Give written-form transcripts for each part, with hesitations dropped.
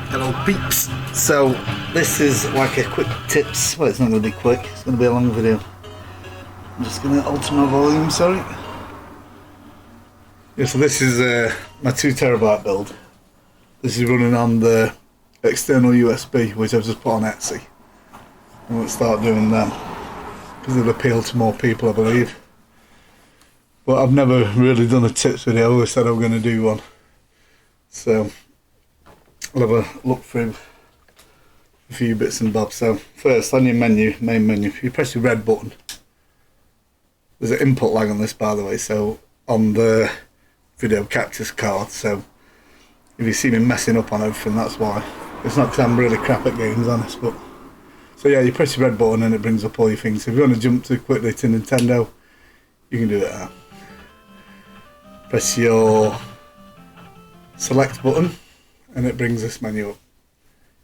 Hello peeps. So this is like a quick tips. Well, it's not going to be quick, it's going to be a long video. I'm just going to alter my volume, sorry. Yeah, so this is my 2TB build. This is running on the external USB, which I've just put on Etsy. I'm going to start doing them because it'll appeal to more people, I believe. But I've never really done a tips video. I always said I was going to do one. So I'll have a look through a few bits and bobs. So first, on your menu, main menu, if you press your red button, there's an input lag on this, by the way, so on the video captures card, so if you see me messing up on everything, that's why. It's not because I'm really crap at games, honest, but so yeah, you press your red button and it brings up all your things. So if you want to jump too quickly to Nintendo, you can do it there. Press your select button and it brings this menu up.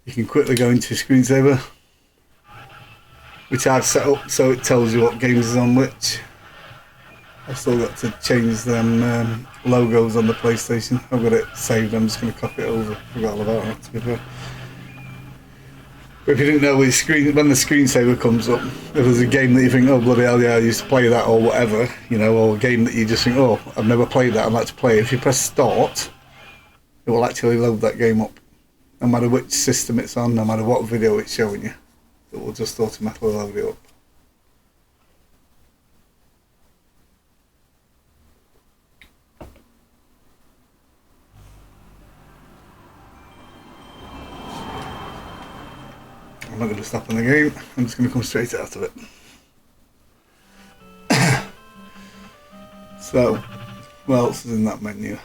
You can quickly go into your screensaver, which I've set up so it tells you what games is on which. I've still got to change them logos on the PlayStation. I've got it saved, I'm just going to copy it over. Forgot all about that, to be fair. But if you didn't know, when the screensaver comes up, if there's a game that you think, oh bloody hell yeah, I used to play that or whatever, you know, or a game that you just think, oh, I've never played that, I'd like to play it. If you press start, it will actually load that game up. No matter which system it's on, no matter what video it's showing you, it will just automatically load it up. I'm not going to stop on the game, I'm just going to come straight out of it. So, what else is in that menu?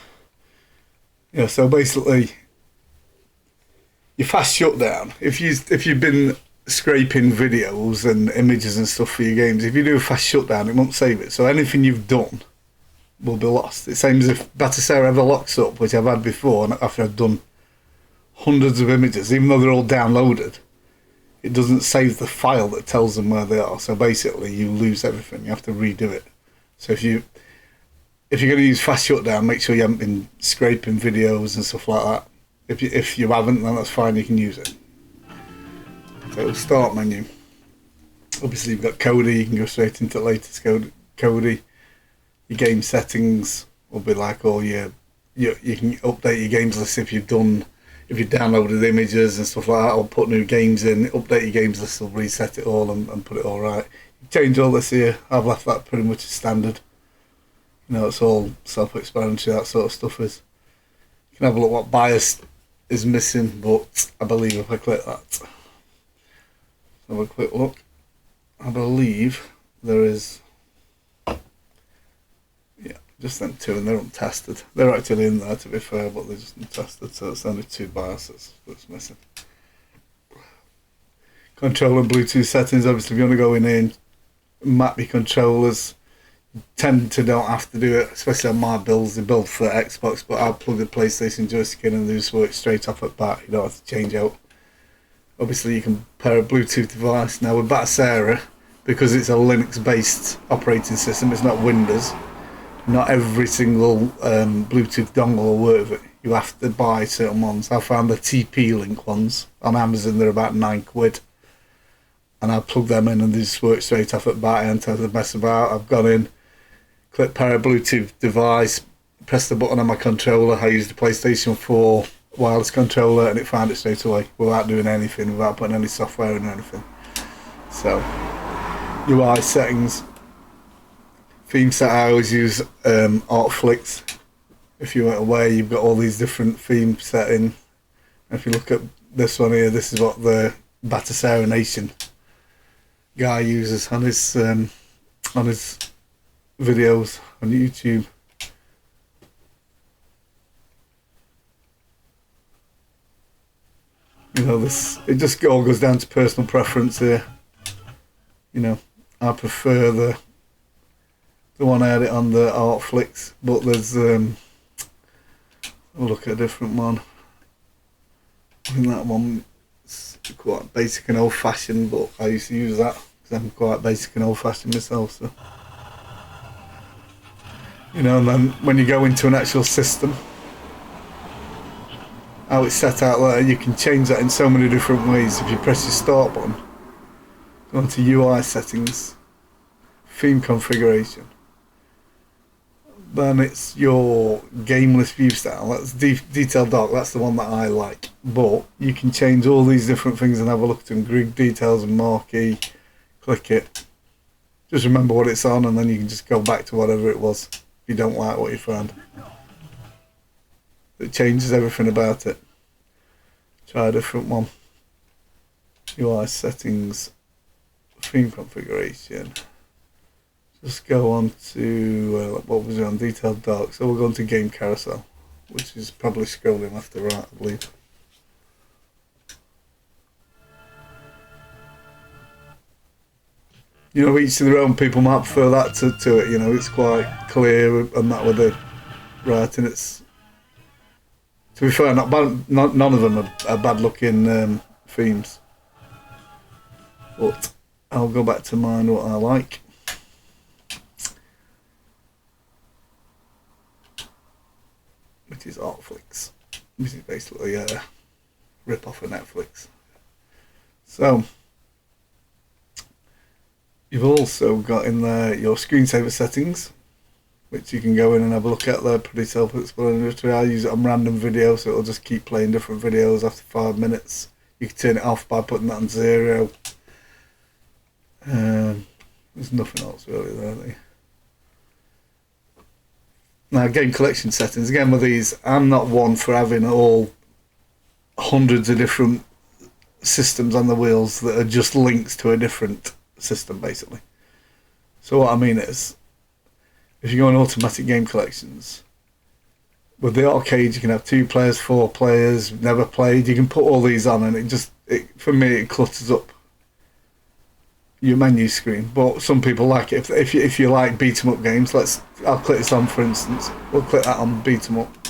Yeah, so basically, your fast shutdown. If you've been scraping videos and images and stuff for your games, if you do a fast shutdown, it won't save it. So anything you've done will be lost. It's the same as if Batocera ever locks up, which I've had before, and after I've done hundreds of images, even though they're all downloaded, it doesn't save the file that tells them where they are. So basically, you lose everything. You have to redo it. So if you're going to use fast shutdown, make sure you haven't been scraping videos and stuff like that. If you haven't, then that's fine, you can use it. So start menu. Obviously you've got Kodi, you can go straight into latest Kodi. Your game settings will be like all you can update your games list if you've downloaded images and stuff like that, or put new games in, update your games list, will reset it all and put it all right. You change all this here, I've left that pretty much as standard. You know, it's all self-explanatory, that sort of stuff is. You can have a look what bias is missing, but I believe if I click that, have a quick look, I believe there is, yeah, just them two, and they're untested. They're actually in there, to be fair, but they're just untested, so it's only two biases that's missing. Control and Bluetooth settings, obviously if you want to go in here and map your controllers, tend to don't have to do it, especially on my builds. They build for Xbox, but I'll plug the PlayStation joystick in and they just work straight off at bat. You don't have to change out. Obviously you can pair a Bluetooth device. Now with Batocera, because it's a Linux based operating system, it's not Windows, not every single Bluetooth dongle will work with it. You have to buy certain ones. I found the TP-Link ones on Amazon, they're about £9, and I plug them in and they just work straight off at bat. I haven't had to mess about. I've gone in, click pair a Bluetooth device, press the button on my controller. I use the PlayStation 4 wireless controller and it found it straight away without doing anything, without putting any software in or anything. So, UI settings. Theme set, I always use Artflix. If you weren't aware, you've got all these different theme settings. If you look at this one here, this is what the Batocera Nation guy uses on his videos on YouTube. You know, it just all goes down to personal preference here. You know, I prefer the one I had it on the Artflix, but there's we'll look at a different one. I think that one is quite basic and old fashioned, but I used to use that because I'm quite basic and old fashioned myself, so. You know, and then when you go into an actual system, how it's set out there, you can change that in so many different ways. If you press your start button, go into UI settings, theme configuration, then it's your game list view style. That's detailed dark, that's the one that I like. But you can change all these different things and have a look at them. Grid details and marquee, click it. Just remember what it's on, and then you can just go back to whatever it was if you don't like what you found. It changes everything about it. Try a different one. UI settings, theme configuration. Just go on to, what was it on, detailed dark. So we'll go on to game carousel, which is probably scrolling left to right, I believe. You know, each to their own. People might prefer that to it, you know, it's quite clear and that with the writing. It's, to be fair, not bad, none of them are bad looking themes. But I'll go back to mine, what I like. Which is Artflix, which is basically a rip-off of Netflix. So, you've also got in there your screensaver settings, which you can go in and have a look at. They're pretty self-explanatory. I use it on random videos, so it'll just keep playing different videos after 5 minutes. You can turn it off by putting that on 0. There's nothing else really there. Now, game collection settings, again with these, I'm not one for having all hundreds of different systems on the wheels that are just links to a different system, basically. So what I mean is, if you go on automatic game collections, with the arcade you can have 2 players, 4 players, never played, you can put all these on and for me it clutters up your menu screen. But some people like it. If you like beat 'em up games, I'll click this on, for instance. We'll click that on beat 'em up,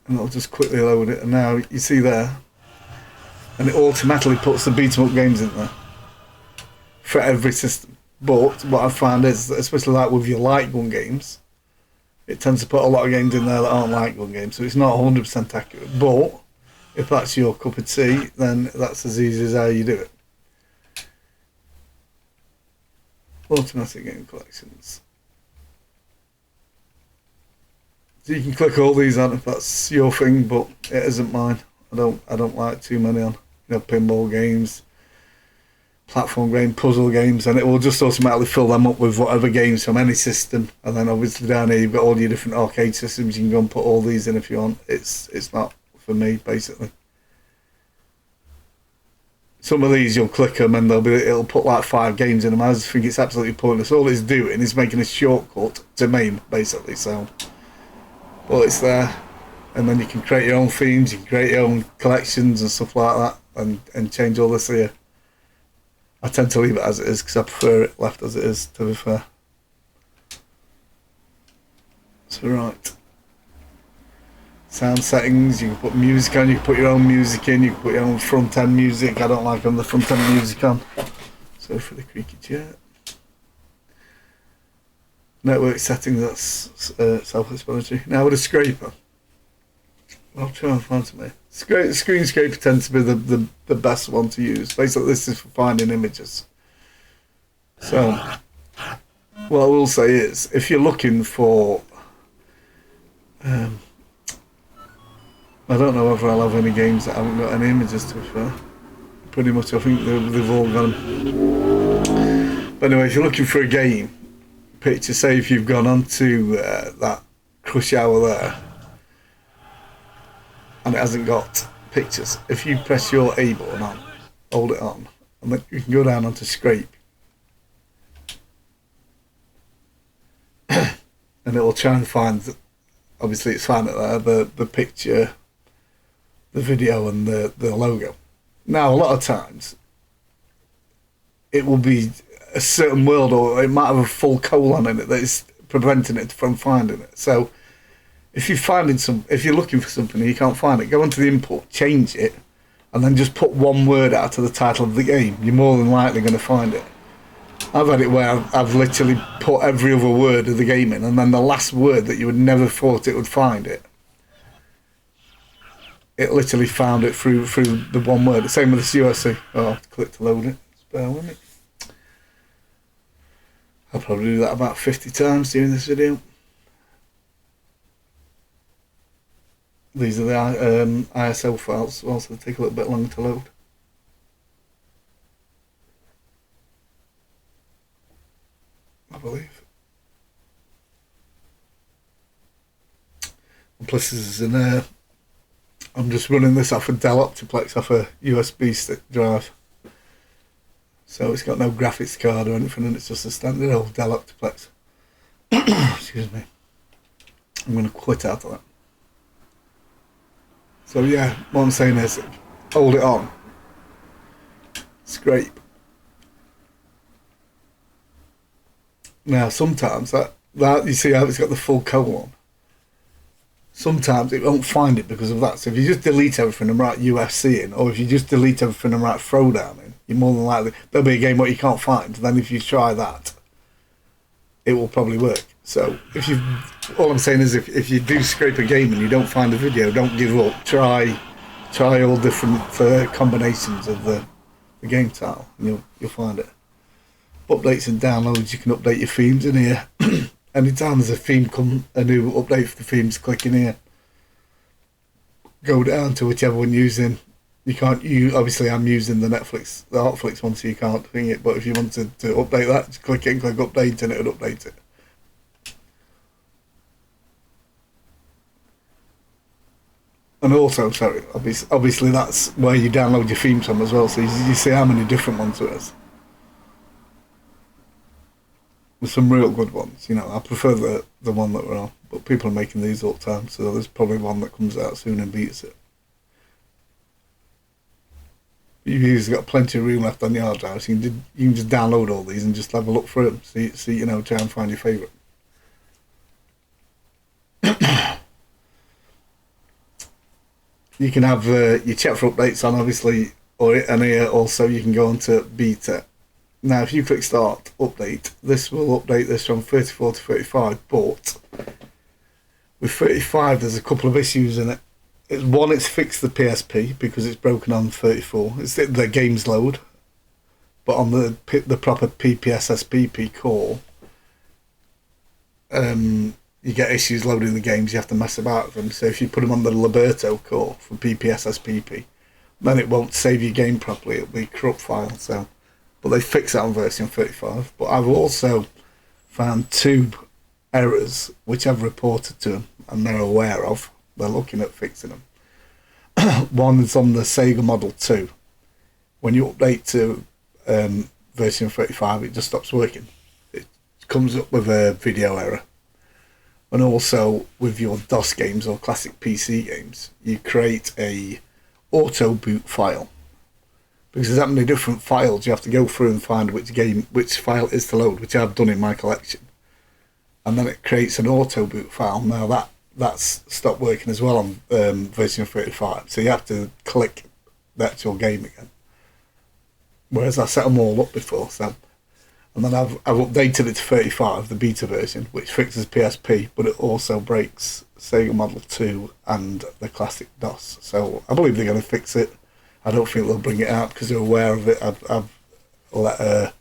and it'll just quickly load it. And now you see there, and it automatically puts the beat 'em up games in there for every system. But what I find is that, especially like with your light gun games, it tends to put a lot of games in there that aren't light gun games, so it's not 100% accurate. But if that's your cup of tea, then that's as easy as how you do it. Automatic game collections. So you can click all these on if that's your thing, but it isn't mine. I don't like too many on. You know, pinball games, platform games, puzzle games, and it will just automatically fill them up with whatever games from any system. And then obviously down here you've got all your different arcade systems. You can go and put all these in if you want. It's not for me, basically. Some of these you'll click them and it'll put like 5 games in them. I just think it's absolutely pointless. All it's doing is making a shortcut to MAME, basically. So, well, it's there, and then you can create your own themes, you can create your own collections and stuff like that, and change all this here. I tend to leave it as it is because I prefer it left as it is, to be fair. So right. Sound settings, you can put music on, you can put your own music in, you can put your own front end music. I don't like having the front end music on. Sorry for the creaky chair. Network settings, that's self-explanatory. Now with a scraper, I'll try and find something. Screen scraper tends to be the best one to use. Basically this is for finding images. So, what I will say is, if you're looking for I don't know whether I'll have any games that haven't got any images, to be fair. Pretty much I think they've all got them. But anyway, if you're looking for a game picture, say if you've gone on to that Crush Hour there, and it hasn't got pictures, if you press your A button on, hold it on, and then you can go down onto Scrape, and it will try and find, obviously it's found it there, the picture, the video and the logo. Now a lot of times it will be a certain word, or it might have a full colon in it that is preventing it from finding it. So if you're looking for something and you can't find it, go onto the input, change it, and then just put one word out to the title of the game. You're more than likely going to find it. I've had it where I've literally put every other word of the game in, and then the last word that you would never thought it would find it it literally found it through the one word. The same with this USC. Oh, I have to click to load it. Bear with me. I'll probably do that about 50 times during this video. These are the ISO files, so they take a little bit longer to load. I believe. And plus this is I'm just running this off a Dell Optiplex off a USB stick drive. So it's got no graphics card or anything, and it's just a standard old Dell Optiplex. Excuse me. I'm going to quit out of that. So yeah, what I'm saying is, hold it on, scrape. Now sometimes that you see how it's got the full colon. Sometimes it won't find it because of that. So if you just delete everything and write UFC in, or if you just delete everything and write Throwdown in, you're more than likely there'll be a game what you can't find. Then if you try that, it will probably work. So if you, all I'm saying is if you do scrape a game and you don't find a video, don't give up. Try all different combinations of the game title, and you'll find it. Updates and downloads, you can update your themes in here. Anytime there's a new update for the themes, click in here. Go down to whichever one you're using. You can't use, obviously I'm using the Hotflix one, so you can't thing it, but if you wanted to update that, just click it and click update and it'll update it. And also, sorry, obviously that's where you download your themes from as well, so you see how many different ones there is. There's some real good ones, you know. I prefer the one that we're on, but people are making these all the time, so there's probably one that comes out soon and beats it. You've usually got plenty of room left on your hard drive, so you can just download all these and just have a look through them, see you know, try and find your favourite. You can have your check for updates on, obviously, and here also you can go onto beta. Now, if you click start update, this will update this from 34 to 35, but with 35 there's a couple of issues in it. It's fixed the PSP because it's broken on 34. It's the games load, but on the proper PPSSPP core, you get issues loading the games. You have to mess about with them. So if you put them on the Liberto core for PPSSPP, then it won't save your game properly. It'll be a corrupt file. So, but they fix that on version 35. But I've also found 2 errors which I've reported to them and they're aware of. They're looking at fixing them. One is on the Sega Model 2. When you update to version 35, it just stops working. It comes up with a video error. And also with your DOS games or classic PC games, you create a auto boot file. Because there's that many different files, you have to go through and find which file is to load, which I've done in my collection. And then it creates an auto boot file. Now that's stopped working as well on version 35. So you have to click the actual game again. Whereas I set them all up before. So, and then I've updated it to 35, the beta version, which fixes PSP, but it also breaks Sega Model 2 and the classic DOS. So I believe they're going to fix it. I don't think they'll bring it out because they're aware of it. I've let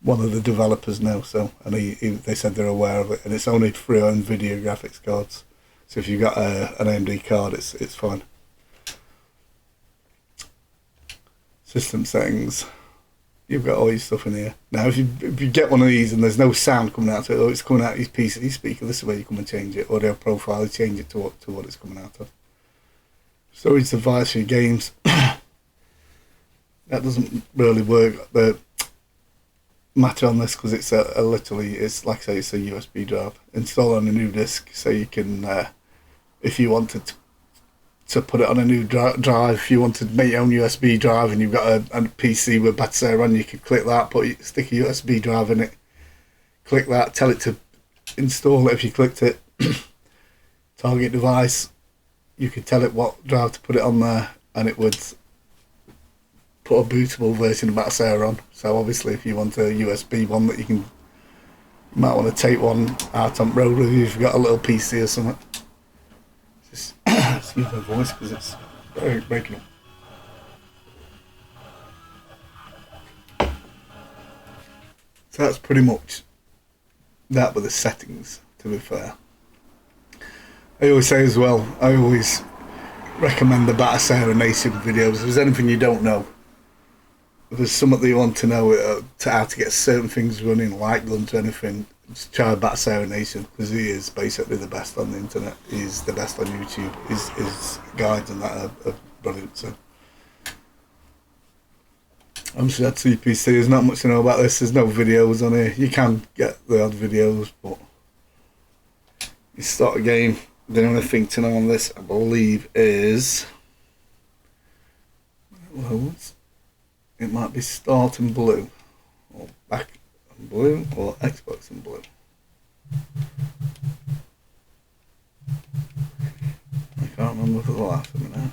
one of the developers know, so, and they said they're aware of it, and it's only for NVIDIA graphics cards. So if you've got an AMD card, it's fine. System settings. You've got all your stuff in here. Now, if you get one of these and there's no sound coming out of it, or it's coming out of your PC speaker, this is where you come and change it. Audio profile, you change it to what it's coming out of. Storage device for your games. That doesn't really work. The matter on this because it's literally, it's like I say, it's a USB drive. Install on a new disk, so you can, if you wanted to put it on a new drive, if you wanted to make your own USB drive and you've got a PC with Batocera on, you could click that, stick a USB drive in it, click that, tell it to install it if you clicked it. Target device, you could tell it what drive to put it on there, and it would put a bootable version of Batocera on. So obviously if you want a USB one that you might want to take one out on road with you if you've got a little PC or something. Just excuse my voice because it's breaking up. So that's pretty much that with the settings, to be fair. I always say as well, I always recommend the Batocera Nation videos. If there's anything you don't know, if there's something that you want to know to how to get certain things running, light guns or anything, just try Batocera Nation, because he is basically the best on the internet. He's the best on YouTube. His guides and that are brilliant. So I'm sure at CPC there's not much to know about this. There's no videos on here. You can get the odd videos, but you start a game. The only thing to know on this, I believe, is loads. It might be start in blue, or back in blue, or Xbox in blue. I can't remember for the life of me now.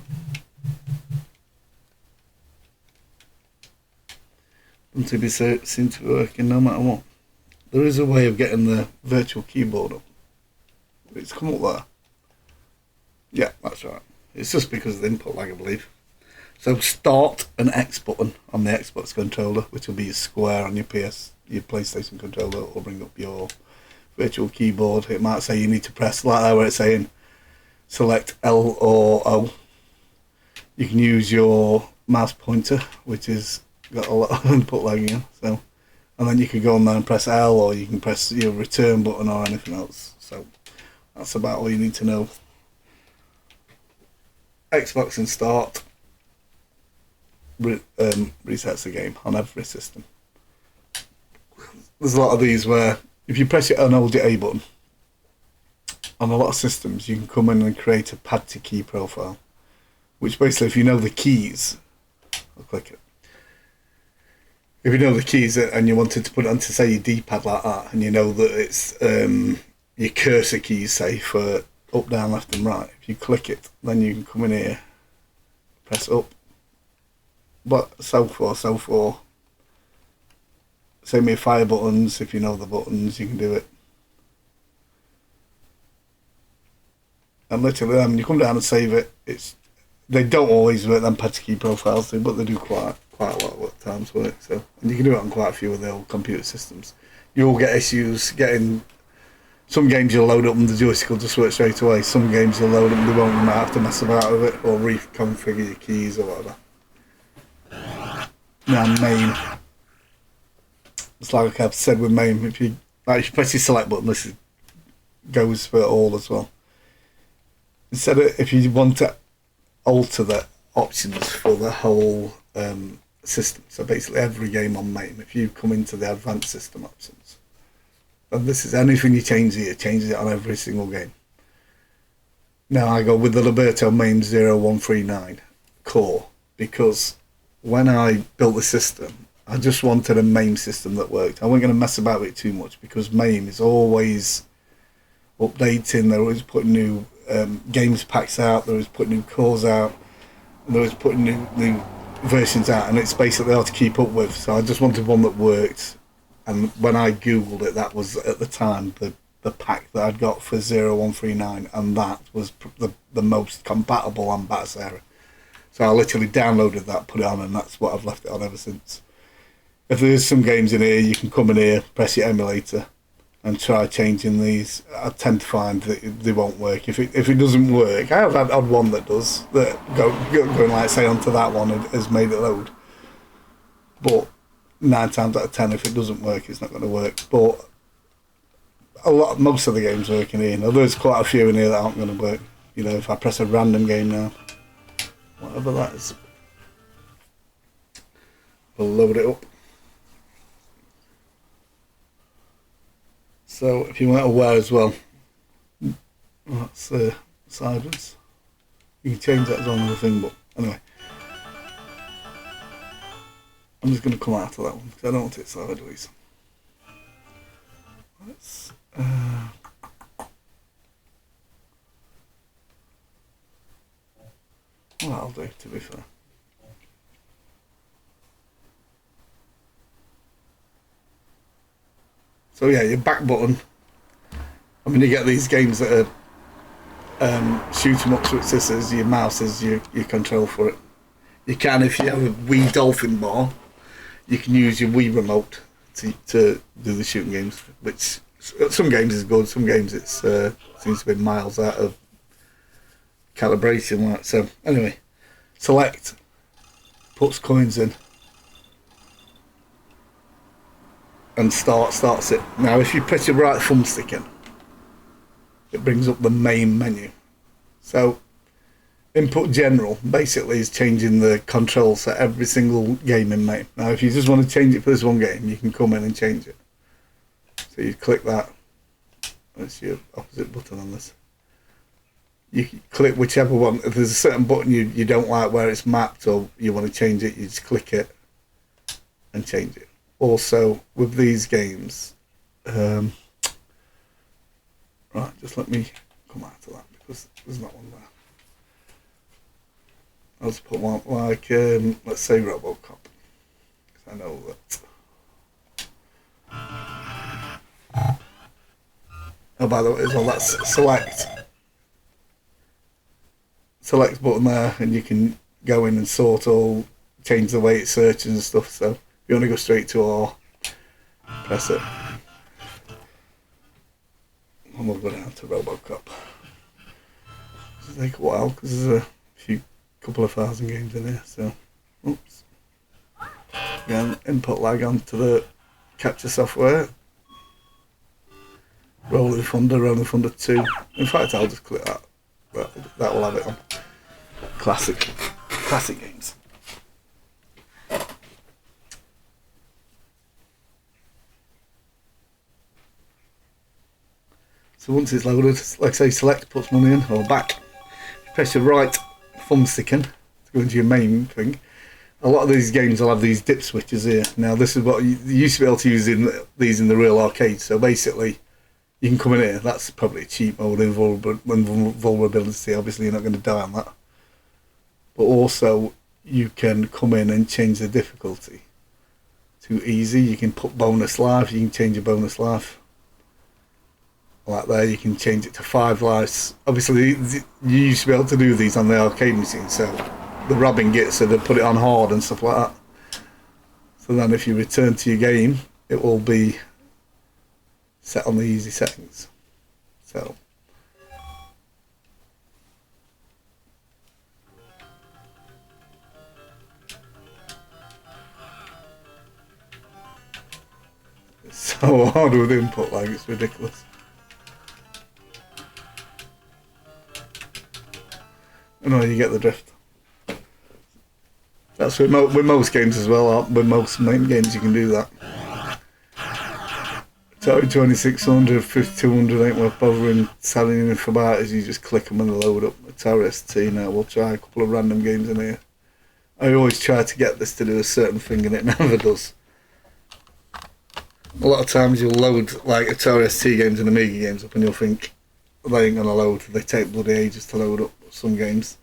Doesn't seem to be working no matter what. There is a way of getting the virtual keyboard up. It's come up there. Yeah, that's right. It's just because of the input lag, I believe. So start an X button on the Xbox controller, which will be a square on your PlayStation controller, or bring up your virtual keyboard. It might say you need to press like that where it's saying select L or O. You can use your mouse pointer, which is got a lot of input lag in. So, and then you can go on there and press L, or you can press your return button or anything else. So that's about all you need to know. Xbox and start resets the game on every system. There's a lot of these where if you press it and hold your A button, on a lot of systems you can come in and create a pad to key profile, which basically, if you know the keys, I'll click it. If you know the keys and you wanted to put it onto, say, your D-pad like that, and you know that it's your cursor keys, say, for up, down, left and right, if you click it, then you can come in here, press up, but so forth. Same with fire buttons. If you know the buttons, you can do it. And literally, when you come down and save it, they don't always work, them pad to key profiles do, but they do quite a lot of times work. So, and you can do it on quite a few of the old computer systems. You'll get issues getting. Some games you'll load up and the joystick will just work straight away. Some games you'll load up and they won't, you might have to mess about with it or reconfigure your keys or whatever. Now main. It's like I've said with main, if you press your select button, this goes for all as well. Instead of, if you want to alter the options for the whole system, so basically every game on main, if you come into the advanced system options, and this is anything you change here, changes it on every single game. Now I go with the Liberto main 0139 core, because when I built the system, I just wanted a MAME system that worked. I wasn't going to mess about with it too much, because MAME is always updating. They're always putting new games packs out. They're always putting new cores out. And they're always putting new versions out, and it's basically hard to keep up with. So I just wanted one that worked. And when I googled it, that was at the time the pack that I'd got for 0139, and that was the most compatible on Batocera. So I literally downloaded that, put it on, and that's what I've left it on ever since. If there's some games in here, you can come in here, press your emulator, and try changing these. I tend to find that they won't work. If it doesn't work, I have had one that does, that going like say onto that one has made it load. But 9 times out of 10, if it doesn't work, it's not going to work. But most of the games work in here. Now, there's quite a few in here that aren't going to work. You know, if I press a random game now, whatever that is, we'll load it up. So if you weren't aware as well, that's sideways. You can change that as well another thing, but anyway. I'm just going to come out of that one because I don't want it sideways. Let's well, that'll do, to be fair. So yeah, your back button. I mean, you get these games that are shoot 'em up with scissors, your mouse is your control for it. You can, if you have a Wii Dolphin bar, you can use your Wii remote to do the shooting games, which some games is good, some games it seems to be miles out of calibration. Like. So anyway, select, puts coins in, and starts it. Now if you press your right thumbstick in, it brings up the main menu. So input general basically is changing the controls for every single game in main. Now if you just want to change it for this one game, you can come in and change it. So you click that, that's your opposite button on this. You click whichever one. If there's a certain button you don't like where it's mapped or you want to change it, you just click it and change it. Also with these games, right, just let me come out of that because there's not one there. I'll just put one like, let's say Robocop, because I know that. Oh, by the way, as well, that's select button there, and you can go in and sort or change the way it searches and stuff. So if you want to go straight to R, press it. And we'll go down to Robocop. It'll take a while because there's a couple of thousand games in here, so oops. Again, input lag onto the capture software. Rolling Thunder 2. In fact, I'll just click that. That will have it on. Classic games. So once it's loaded, like I say, select, puts money in, or back. Press your right thumbstick in to go into your main thing. A lot of these games will have these dip switches here. Now this is what you used to be able to use these in the real arcade. So basically, you can come in here. That's probably a cheap mode in vulnerability. Obviously, you're not going to die on that. But also, you can come in and change the difficulty to easy. You can put bonus life. You can change your bonus life. Like there, you can change it to 5 lives. Obviously, you used to be able to do these on the arcade machine, so the robbing gets, so they put it on hard and stuff like that. So then if you return to your game, it will be set on the easy settings. So it's so hard with input, like it's ridiculous. No, you get the drift. That's with most games as well. With most main games, you can do that. Atari 2600, 5200 ain't worth bothering selling anything about as you just click them and they load up. Atari ST now, we'll try a couple of random games in here. I always try to get this to do a certain thing and it never does. A lot of times you'll load like Atari ST games and Amiga games up and you'll think they ain't gonna load. They take bloody ages to load up. Some games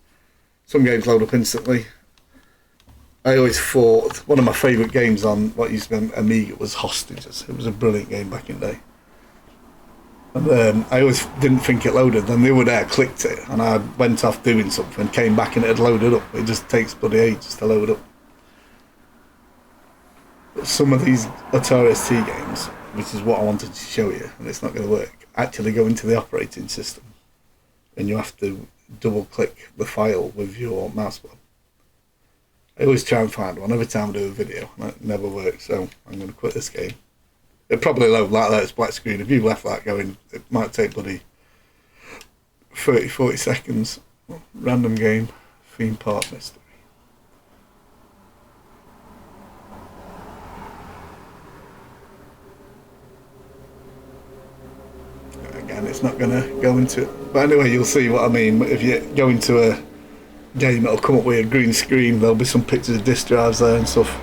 load up instantly. I always thought one of my favourite games on what used to be Amiga was Hostages. It was a brilliant game back in the day. And I always didn't think it loaded. Then the other day I clicked it and I went off doing something, came back and it had loaded up. It just takes bloody ages to load up. But some of these Atari ST games, which is what I wanted to show you, and it's not going to work, actually go into the operating system. And you have to double click the file with your mouse button. I always try and find one every time I do a video and it never works, so I'm going to quit this game. It'll probably load like that, it's black screen. If you left that going, it might take bloody 30-40 seconds. Random game, theme park mystery. Again, it's not going to go into it. But anyway, you'll see what I mean. If you go into a game, it'll come up with a green screen. There'll be some pictures of disk drives there and stuff.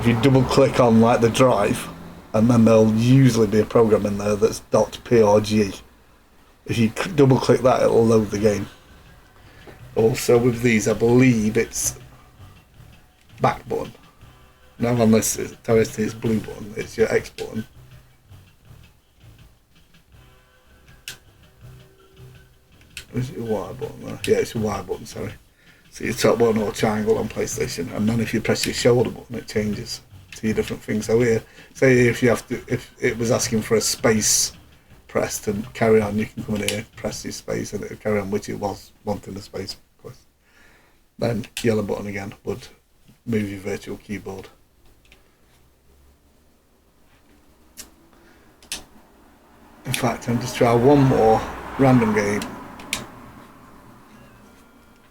If you double click on like the drive, and then there'll usually be a program in there that's .prg. If you double click that, it'll load the game. Also with these, I believe it's back button. Now on this, it's blue button. It's your X button. Is it a Y button there? Yeah, it's a Y button, sorry. So your top button or triangle on PlayStation, and then if you press your shoulder button, it changes to your different things. So here, say if it was asking for a space press to carry on, you can come in here, press your space, and it'll carry on, which it was wanting the space press. Then yellow button again would move your virtual keyboard. In fact, I'm just trying one more random game.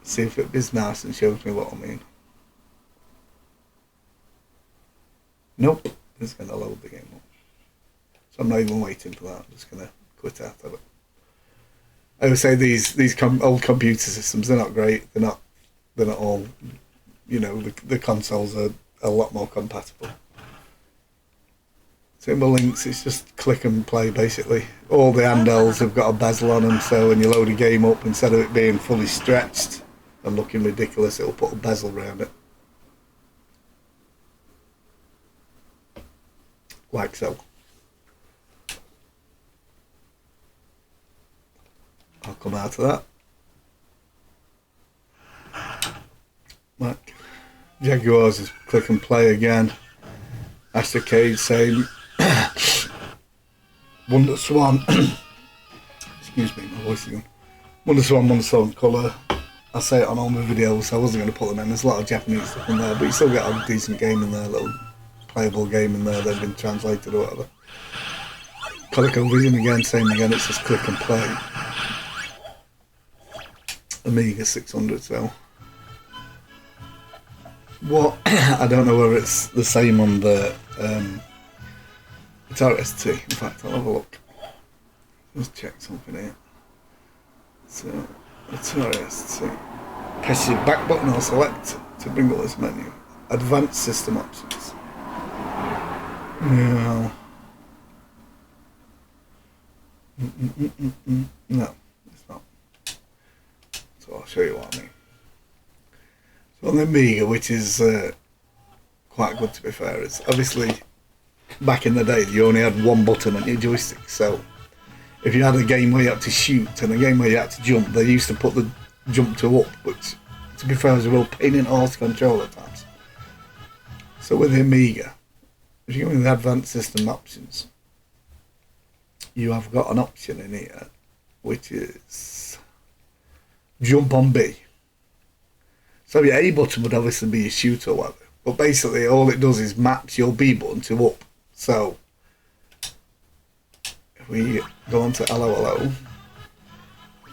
See if it is nice and shows me what I mean. Nope, it's going to load the game up. So I'm not even waiting for that. I'm just going to quit out of it. I would say these old computer systems, they're not great. They're not all, you know, the consoles are a lot more compatible. Simple links, it's just click and play basically. All the handhelds have got a bezel on them, so when you load a game up, instead of it being fully stretched and looking ridiculous, it'll put a bezel around it. Like so. I'll come out of that. Like Jaguars is click and play again. Astrocade, same. Wonder Swan. Excuse me, my voice again. Wonder Swan colour. I say it on all my videos, so I wasn't going to put them in. There's a lot of Japanese stuff in there, but you still get a decent game in there, a little playable game in there that's been translated or whatever. ColecoVision again, same again, it's just click and play. Amiga 600, so. What, I don't know whether it's the same on the Atari ST. In fact, I'll have a look. Let's check something here. So, Atari ST. Press your back button or select to bring up this menu. Advanced system options. No. No, it's not. So I'll show you what I mean. So on the Amiga, which is quite good to be fair, is obviously back in the day you only had one button on your joystick, so if you had a game where you had to shoot and a game where you had to jump, they used to put the jump to up, which to be fair was a real pain in the arse to control at times. So with the Amiga, if you go in the advanced system options, you have got an option in here which is jump on B. So your A button would obviously be your shoot or whatever, but basically all it does is maps your B button to up. So if we go on to LOLO,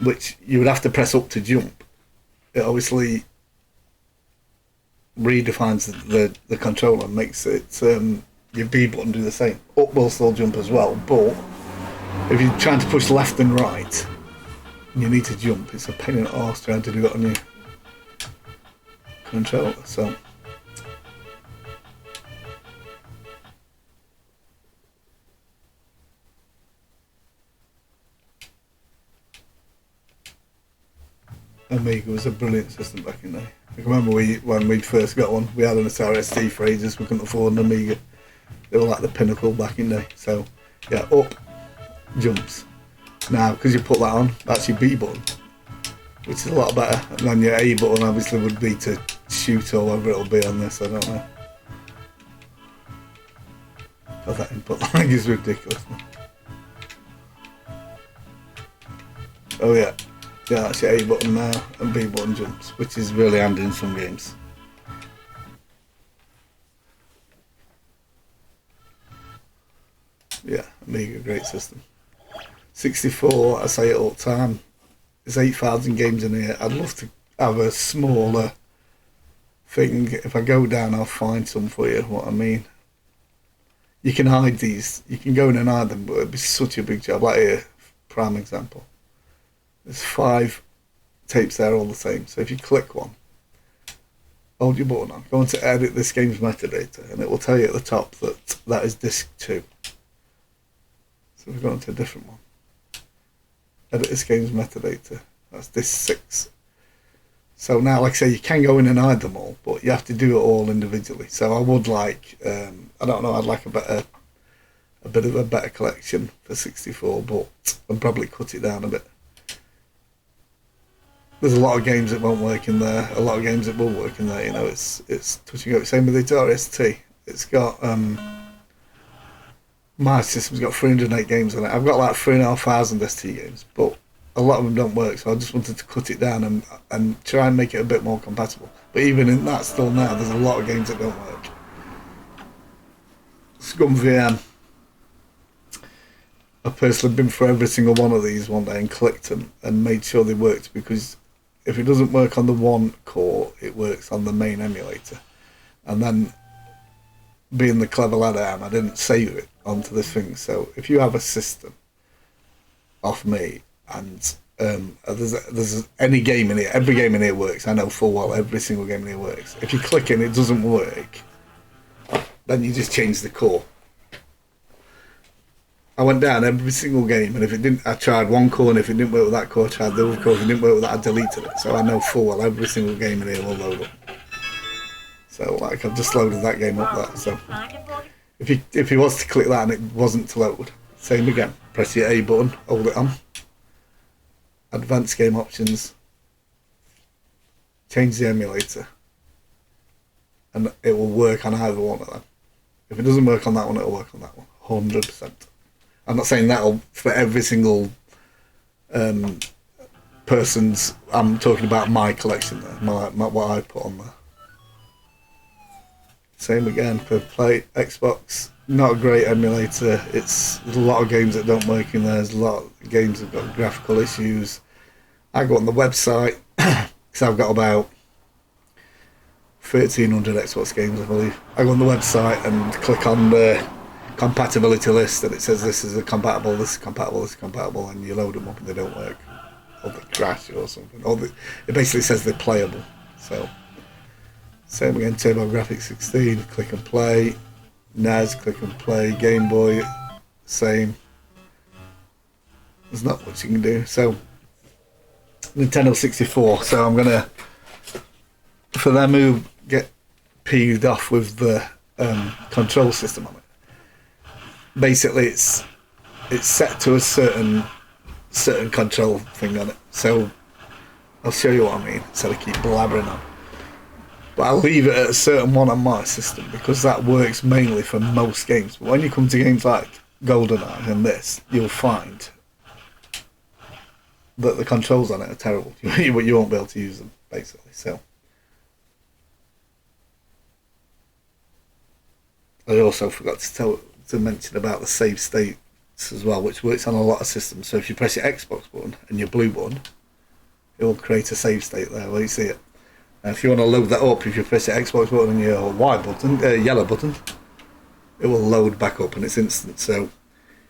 which you would have to press up to jump, it obviously redefines the controller and makes it your B button do the same. Up will still jump as well, but if you're trying to push left and right and you need to jump, it's a pain in the arse trying to do it on your controller. So Amiga was a brilliant system back in the day. I can remember when we first got one, we had an Atari ST for ages, we couldn't afford an Amiga. They were like the pinnacle back in the day. So yeah, up, jumps. Now, because you put that on, that's your B button, which is a lot better. And then your A button obviously would be to shoot or whatever it'll be on this, I don't know. But that input lag is ridiculous. Oh yeah, that's your A button now, and B button jumps, which is really handy in some games. Yeah, Amiga, great system. 64, I say it all the time, there's 8,000 games in here. I'd love to have a smaller thing. If I go down, I'll find some for you, what I mean. You can hide these, you can go in and hide them, but it'd be such a big job. Like here, prime example. There's 5 tapes there all the same. So if you click one, hold your button on, go on to edit this game's metadata, and it will tell you at the top that that is disc 2. So we've gone to a different one. Edit this game's metadata. That's disc 6. So now, like I say, you can go in and hide them all, but you have to do it all individually. So I would like, I don't know, I'd like a bit of a better collection for 64, but I'd probably cut it down a bit. there's a lot of games that won't work in there, a lot of games that will work in there. You know, it's touching up. Same with the Atari ST. It's got my system's got 308 games on it. I've got like 3,500 ST games, but a lot of them don't work. So I just wanted to cut it down and try and make it a bit more compatible. But even in that, still now, there's a lot of games that don't work. Scum VM. I've personally been through every single one of these one day and clicked them and made sure they worked, because if it doesn't work on the one core, it works on the main emulator. And then, being the clever lad I am, I didn't save it onto this thing. So if you have a system off me and there's any game in here, every game in here works. I know full well every single game in here works. If you click and it doesn't work, then you just change the core. I went down every single game, and if it didn't, I tried one core, and if it didn't work with that core, I tried the other core. If it didn't work with that, I deleted it. So I know full well every single game in here will load up. So like I've just loaded that game up there. So if he was to click that and it wasn't to load, same again. Press your A button, hold it on. Advanced game options. Change the emulator, and it will work on either one of them. If it doesn't work on that one, it'll work on that one. 100%. I'm not saying that'll for every single person's. I'm talking about my collection there, my what I put on there. Same again for Xbox. Not a great emulator. There's a lot of games that don't work in there. There's a lot of games that have got graphical issues. I go on the website because I've got about 1,300 Xbox games, I believe. I go on the website and click on the compatibility list, and it says this is compatible, this is compatible, this is compatible, and you load them up and they don't work, or they crash or something. It basically says they're playable. So same again, TurboGrafx 16, click and play. NAS, click and play. Game Boy, same. There's not much you can do. So Nintendo 64. So I'm gonna, for them who get peeved off with the control system on it. Basically, it's set to a certain control thing on it. So I'll show you what I mean instead of keep blabbering on. But I'll leave it at a certain one on my system because that works mainly for most games. But when you come to games like GoldenEye and this, you'll find that the controls on it are terrible. You won't be able to use them, basically. So I also forgot to mention about the save states as well, which works on a lot of systems. So if you press your Xbox button and your blue button, it will create a save state there where you see it. And if you want to load that up, if you press your Xbox button and your yellow button, it will load back up and it's instant. So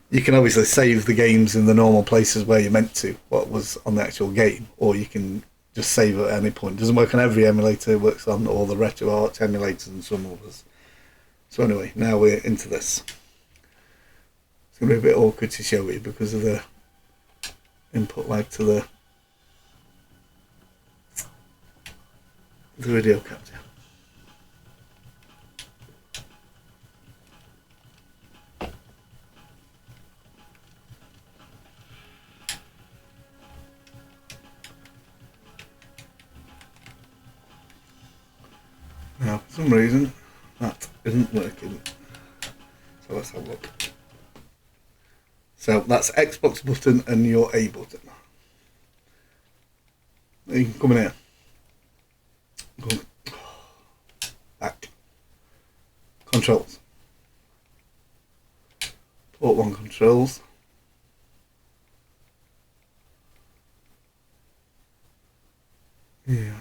you can obviously save the games in the normal places where you're meant to, what was on the actual game, or you can just save it at any point. It doesn't work on every emulator, it works on all the RetroArch emulators and some others. So anyway, now we're into this. It's going to be a bit awkward to show you because of the input lag to the video capture. Now, for some reason, that isn't working. So let's have a look. So that's Xbox button and your A button. You can come in here. Go back. Controls. Port 1 controls. Yeah.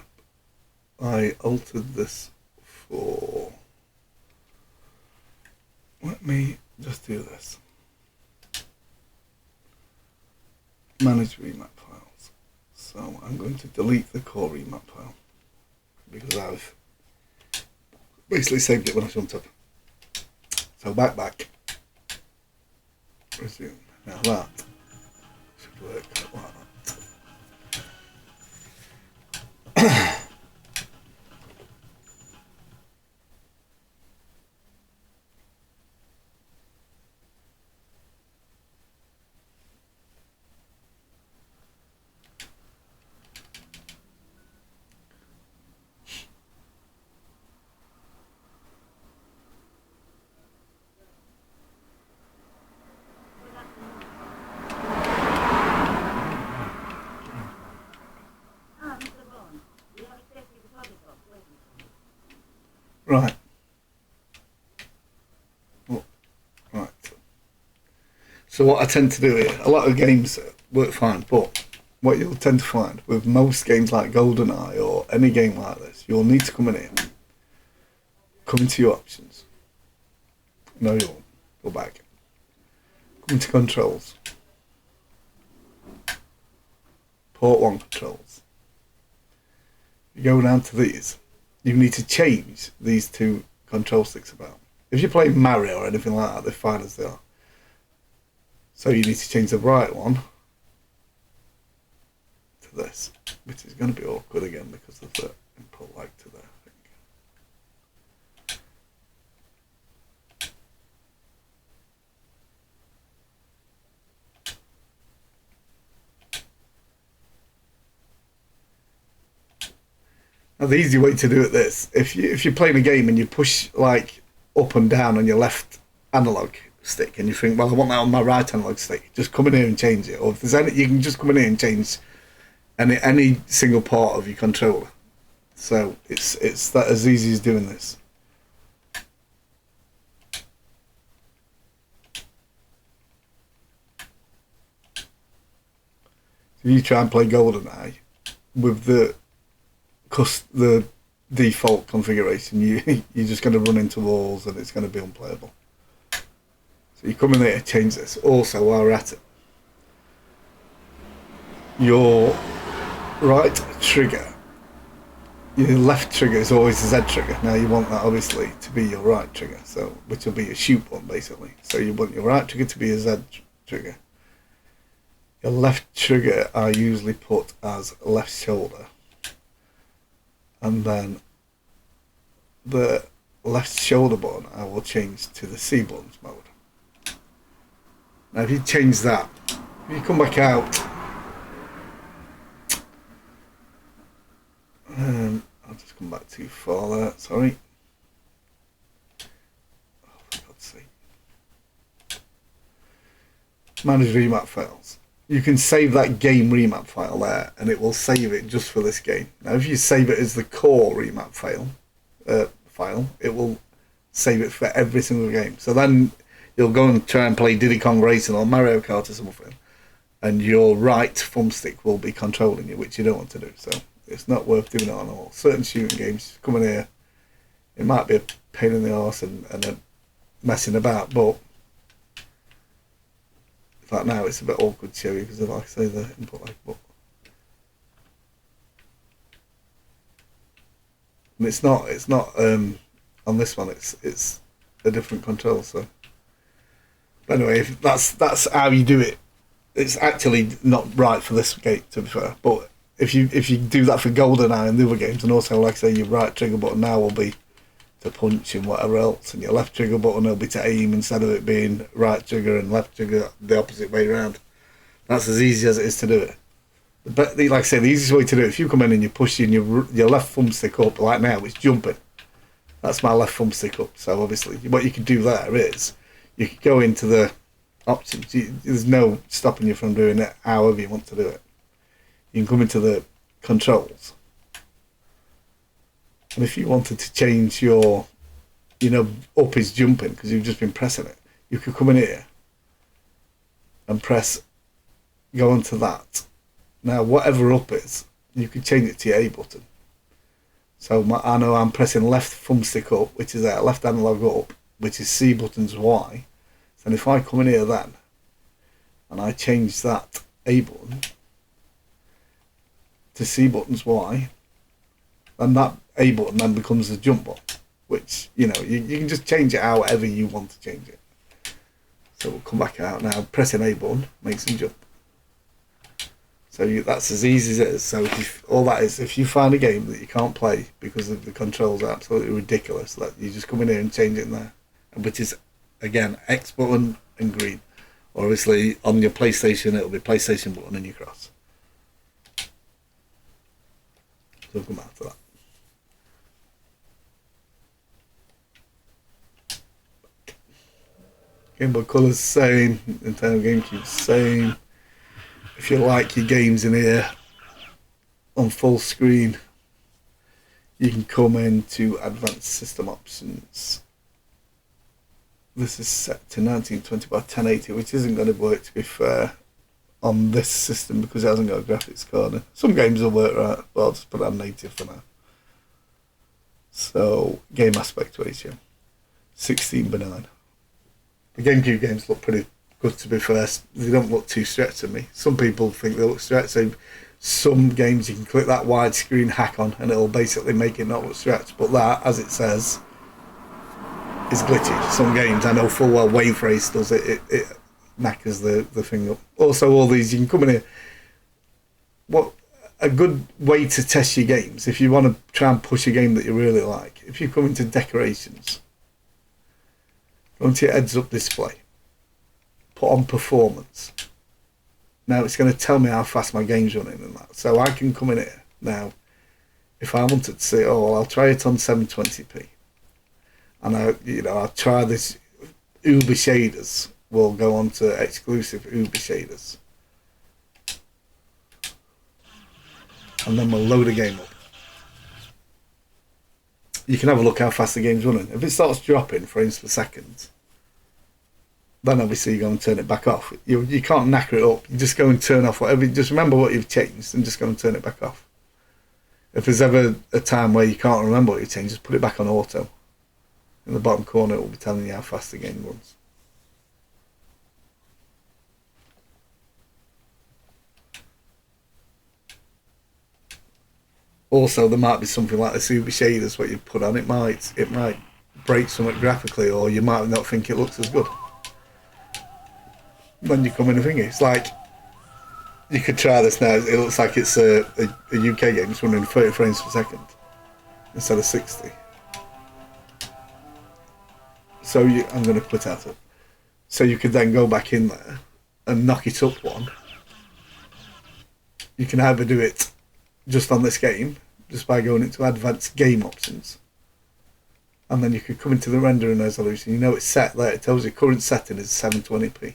I altered this for... Let me just do this. Manage remap files. So I'm going to delete the core remap file because I've basically saved it when I jumped up. So back. Resume. Now that should work like that. Right. Oh, right. So what I tend to do here, a lot of games work fine, but what you'll tend to find with most games like GoldenEye or any game like this, you'll need to come in here, come into your options. No, you won't. Go back. Come into controls. Port 1 controls. You go down to these. You need to change these two control sticks about. If you're playing Mario or anything like that, they're fine as they are. So you need to change the right one to this, which is going to be awkward again because of the input lag to there, I think. Now the easy way to do it this, if you're playing a game and you push like up and down on your left analog stick and you think, well, I want that on my right analog stick, just come in here and change it. Or if there's any, you can just come in here and change any single part of your controller. So it's that as easy as doing this. If you try and play GoldenEye with the default configuration, you're just going to run into walls and it's going to be unplayable. So you come in there to change this. Also, while we're at it, your right trigger, your left trigger is always the Z trigger. Now you want that obviously to be your right trigger, so which will be your shoot one basically. So you want your right trigger to be a Z trigger. Your left trigger I usually put as left shoulder, and then the left shoulder button I will change to the C buttons mode. Now if you change that, if you come back out, I'll just come back too far there, sorry. Oh, for God's sake. Manage remap files. You can save that game remap file there and it will save it just for this game. Now if you save it as the core remap file, it will save it for every single game. So then you'll go and try and play Diddy Kong Racing or Mario Kart or something, and your right thumbstick will be controlling you, which you don't want to do. So it's not worth doing it on all. Certain shooting games, come in here, it might be a pain in the arse and messing about, but like now it's a bit awkward to show you because of, like I say, the input lag. But and it's not on this one. It's a different control. So but anyway, if that's how you do it. It's actually not right for this game, to be fair. But if you do that for GoldenEye and the other games, and also like I say, your right trigger button now will be to punch and whatever else, and your left trigger button will be to aim instead of it being right trigger and left trigger the opposite way around. That's as easy as it is to do it. But like I say, the easiest way to do it, if you come in and you're pushing your left thumbstick up, like now it's jumping. That's my left thumbstick up. So obviously, what you can do there is you can go into the options. There's no stopping you from doing it however you want to do it. You can come into the controls. And if you wanted to change your, up is jumping because you've just been pressing it, you could come in here and go onto that. Now, whatever up is, you could change it to your A button. So I know I'm pressing left thumbstick up, which is left analog up, which is C buttons Y. And if I come in here then, and I change that A button to C buttons Y, then that A button then becomes the jump button, which, you can just change it however you want to change it. So we'll come back out now, pressing A button makes them jump. So that's as easy as it is. So all that is, if you find a game that you can't play because the controls are absolutely ridiculous, that you just come in here and change it in there, which is, again, X button and green. Or obviously on your PlayStation, it'll be PlayStation button and your cross. So we'll come back to that. Game Boy Color's same, Nintendo GameCube same. If you like your games in here on full screen, you can come into advanced system options. This is set to 1920 by 1080, which isn't going to work, to be fair, on this system because it hasn't got a graphics card in. Some games will work right, but I'll just put it on native for now. So, game aspect ratio, 16:9. The GameCube games look pretty good, to be fair. They don't look too stretched to me. Some people think they look stretched, so some games you can click that widescreen hack on and it'll basically make it not look stretched. But that, as it says, is glitchy. Some games, I know full well Wave Race does it. It knackers the thing up. Also, all these, you can come in here. What a good way to test your games, if you want to try and push a game that you really like, if you come into decorations, go into your heads up display, put on performance. Now it's going to tell me how fast my game's running and that. So I can come in here now, if I wanted to say, oh well, I'll try it on 720p, and I'll try this Uber shaders. We'll go on to exclusive Uber shaders, and then we'll load a game up. You can have a look how fast the game's running. If it starts dropping frames per second, then obviously you go and turn it back off. You can't knacker it up. You just go and turn off whatever. Just remember what you've changed and just go and turn it back off. If there's ever a time where you can't remember what you changed, just put it back on auto. In the bottom corner, it will be telling you how fast the game runs. Also, there might be something like the super shaders what you put on. It might break something graphically, or you might not think it looks as good. Then you come in and think it's like, you could try this now. It looks like it's a UK game. It's running 30 frames per second instead of 60. So I'm going to put that up. So you could then go back in there and knock it up one. You can either do it just on this game, just by going into advanced game options, and then you could come into the rendering resolution. You know it's set there. It tells you current setting is 720p.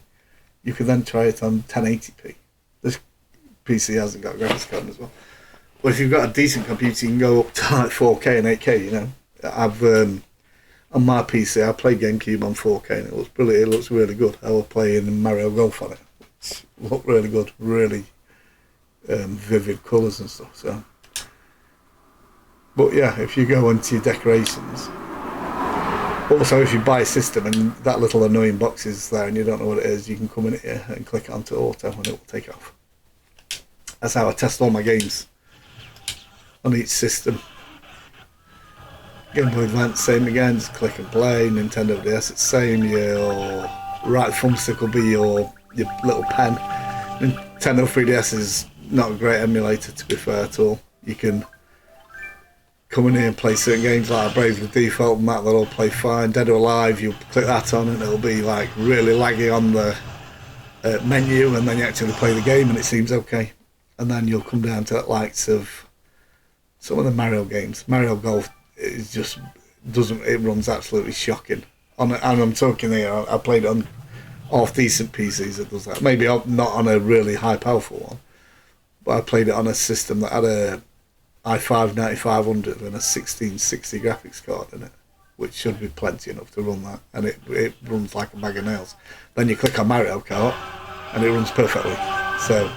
You can then try it on 1080p. This PC hasn't got a graphics card as well. But if you've got a decent computer, you can go up to like 4K and 8K. You know, I've on my PC, I play GameCube on 4K, and it looks brilliant. It looks really good. I was playing Mario Golf on it. It looked really good, really vivid colours and stuff. So, but yeah, if you go into your decorations. Also, if you buy a system and that little annoying box is there and you don't know what it is, you can come in here and click onto auto and it will take off. That's how I test all my games on each system. Game Boy Advance, same again, just click and play. Nintendo DS, it's same. Your right thumbstick will be your little pen. Nintendo 3DS is not a great emulator, to be fair, at all. You can come in here and play certain games like Bravely Default and that'll all play fine. Dead or Alive, you'll click that on and it'll be like really laggy on the menu, and then you actually play the game and it seems okay. And then you'll come down to the likes of some of the Mario games. Mario Golf is just it runs absolutely shocking. And I'm talking here, I played it on half decent PCs that does that. Maybe not on a really high powerful one, but I played it on a system that had a i5 9500 and a 1660 graphics card in it, which should be plenty enough to run that, and it runs like a bag of nails. Then you click on Mario Kart and it runs perfectly. So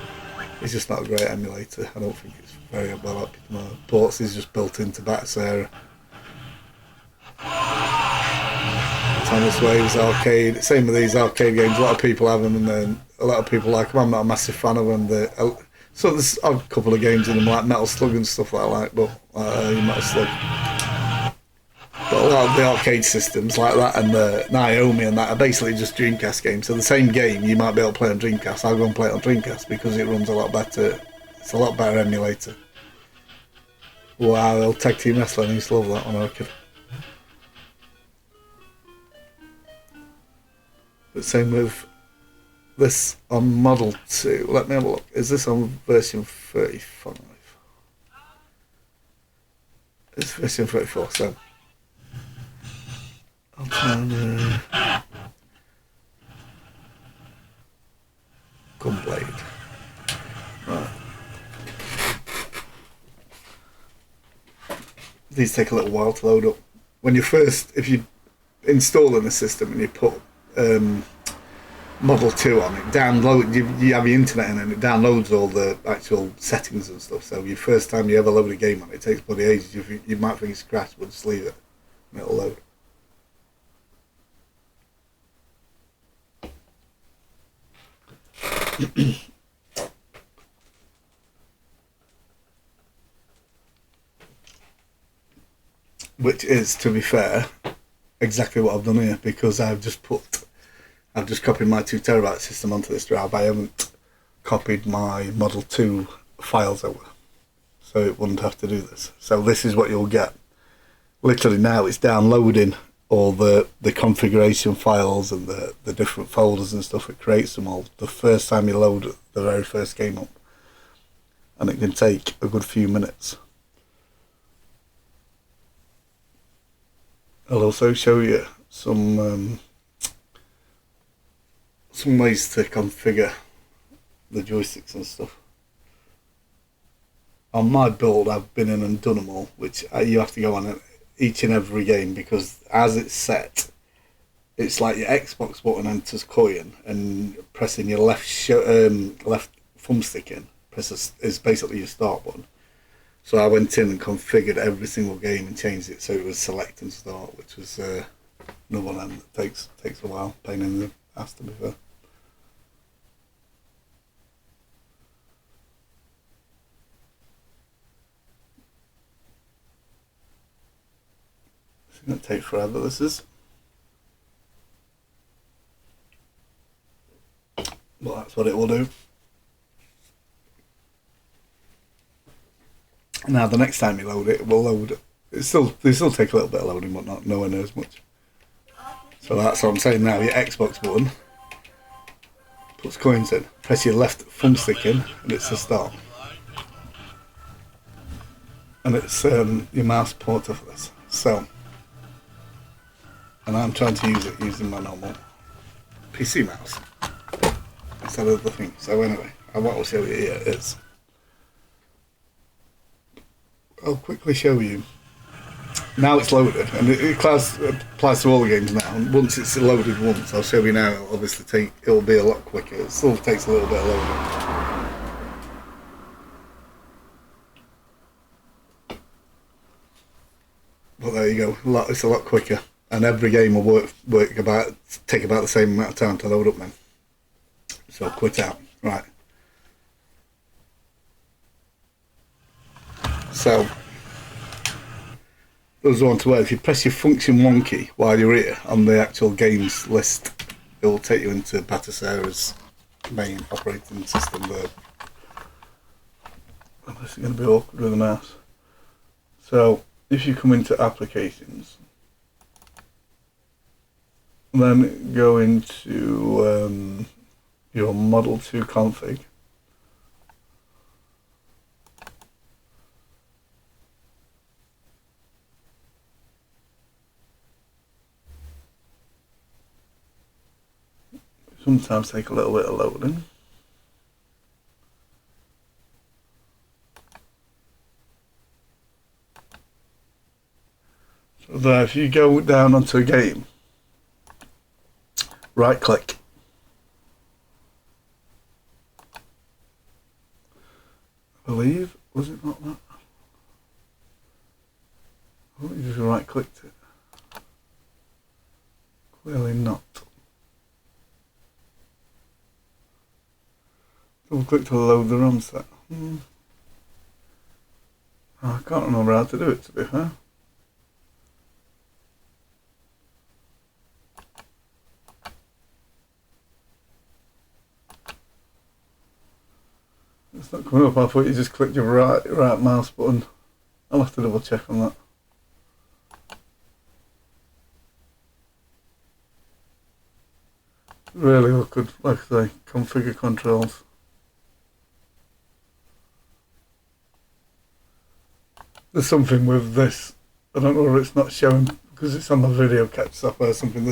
it's just not a great emulator. I don't think it's very well up. Ports is just built into Batocera. Thomas Waves Arcade, same with these arcade games. A lot of people have them, and then a lot of people like them. I'm not a massive fan of them. So there's a couple of games in them like Metal Slug and stuff like that, but Metal Slug. But a lot of the arcade systems like that and the Naomi and that are basically just Dreamcast games. So the same game you might be able to play on Dreamcast, I'll go and play it on Dreamcast because it runs a lot better. It's a lot better emulator. Wow, old Tag Team Wrestling, I used to love that when I was a kid. But same with this on Model 2. Let me have a look. Is this on version 35? It's version 34, so I'll turn Gunblade. Right. these take a little while to load up. When you first, if you install in the system and you put Model 2 on it, you have your internet in and it downloads all the actual settings and stuff. So your first time you ever load a game on it, takes bloody ages. You might think it's crashed, but just leave it and it'll load. Which is, to be fair, exactly what I've done here, because I've just copied my 2TB system onto this drive. I haven't copied my Model 2 files over, so it wouldn't have to do this. So this is what you'll get. Literally now it's downloading all the configuration files and the different folders and stuff. It creates them all the first time you load the very first game up, and it can take a good few minutes. I'll also show you some ways to configure the joysticks and stuff. On my build, I've been in and done them all, which you have to go on each and every game, because as it's set, it's like your Xbox button enters coin, and pressing your left thumbstick in is basically your start button. So I went in and configured every single game and changed it so it was select and start, which was another one that takes a while. Pain in the ass, to be fair. It's going to take forever, this is. Well, that's what it will do. Now the next time you load it, it will load. They still take a little bit of loading, but not nowhere near as much. So that's what I'm saying now. Your Xbox button puts coins in. Press your left thumbstick in, and it's the start. And it's your mouse pointer for this. So, and I'm trying to use it using my normal PC mouse instead of the thing. So anyway, what I'll show you here is. I'll quickly show you. Now it's loaded, and it applies to all the games now. And once it's loaded once, I'll show you now. It'll be a lot quicker. It still takes a little bit of loading. But there you go. It's a lot quicker, and every game will take about the same amount of time to load up then. So quit out. Right. So, those want to where if you press your function 1 key while you're here on the actual games list, it will take you into Batocera's main operating system there. Oh, this is going to be awkward with the mouse. So, if you come into applications, then go into your Model 2 config. Sometimes take a little bit of loading. So there, if you go down onto a game, right click. I believe, was it not that? I thought you just right clicked it. Clearly not. Double click to load the ROM set. I can't remember how to do it, to be fair. It's not coming up. I thought you just clicked your right mouse button. I'll have to double check on that. Really awkward, like I say, configure controls. There's something with this. I don't know if it's not showing because it's on the video catches up or something.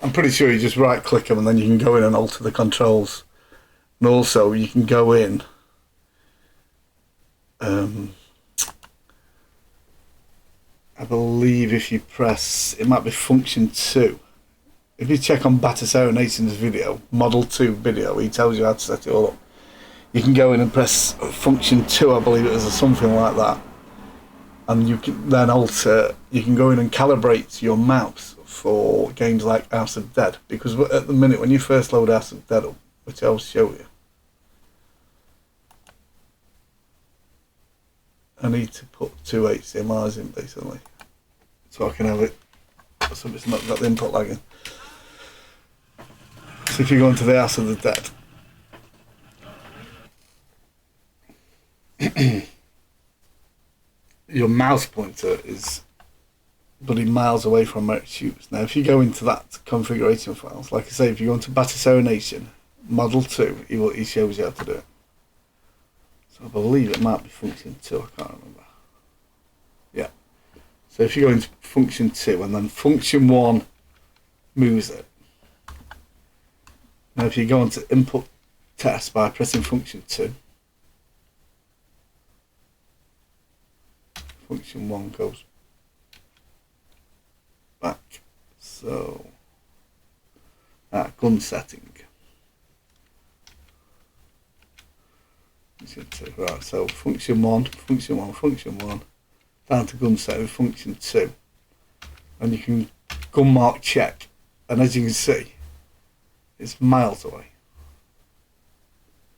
I'm pretty sure you just right click them and then you can go in and alter the controls. And also you can go in I believe if you press, it might be function 2. If you check on Batocera Nation's video, Model 2 video, he tells you how to set it all up. You can go in and press function 2, I believe it is, or something like that. And you can then alter, you can go in and calibrate your mouse for games like House of Dead. Because at the minute, when you first load House of Dead up, which I'll show you, I need to put 2 HDMIs in basically, so I can have it, so it's not got the input lagging. So if you go into the House of the Dead, your mouse pointer is bloody miles away from where it shoots. Now if you go into that configuration files, like I say, if you go into Batocera Nation, Model 2, he shows you how to do it. So I believe it might be function 2, I can't remember. Yeah. So if you go into function 2 and then function 1 moves it. Now if you go into input test by pressing function 2, function 1 goes back. So gun setting. Right, so function 1, down to gun setting, function 2, and you can gun mark check, and as you can see, it's miles away.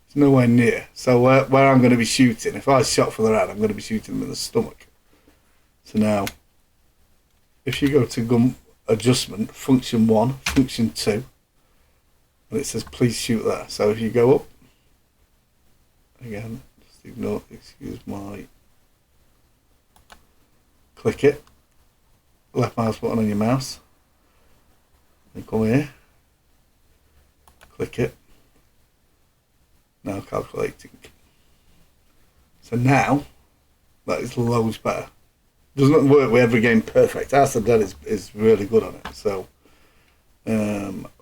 It's nowhere near. So where I'm going to be shooting, if I shot for the head, I'm going to be shooting them in the stomach. So now, if you go to gun adjustment, function 1, function 2, and it says please shoot there. So if you go up, again, just ignore, excuse my, click it, left mouse button on your mouse, then come here, click it, now calculating. So now, that is loads better. Doesn't work with every game perfect. House of Dead is really good on it. So,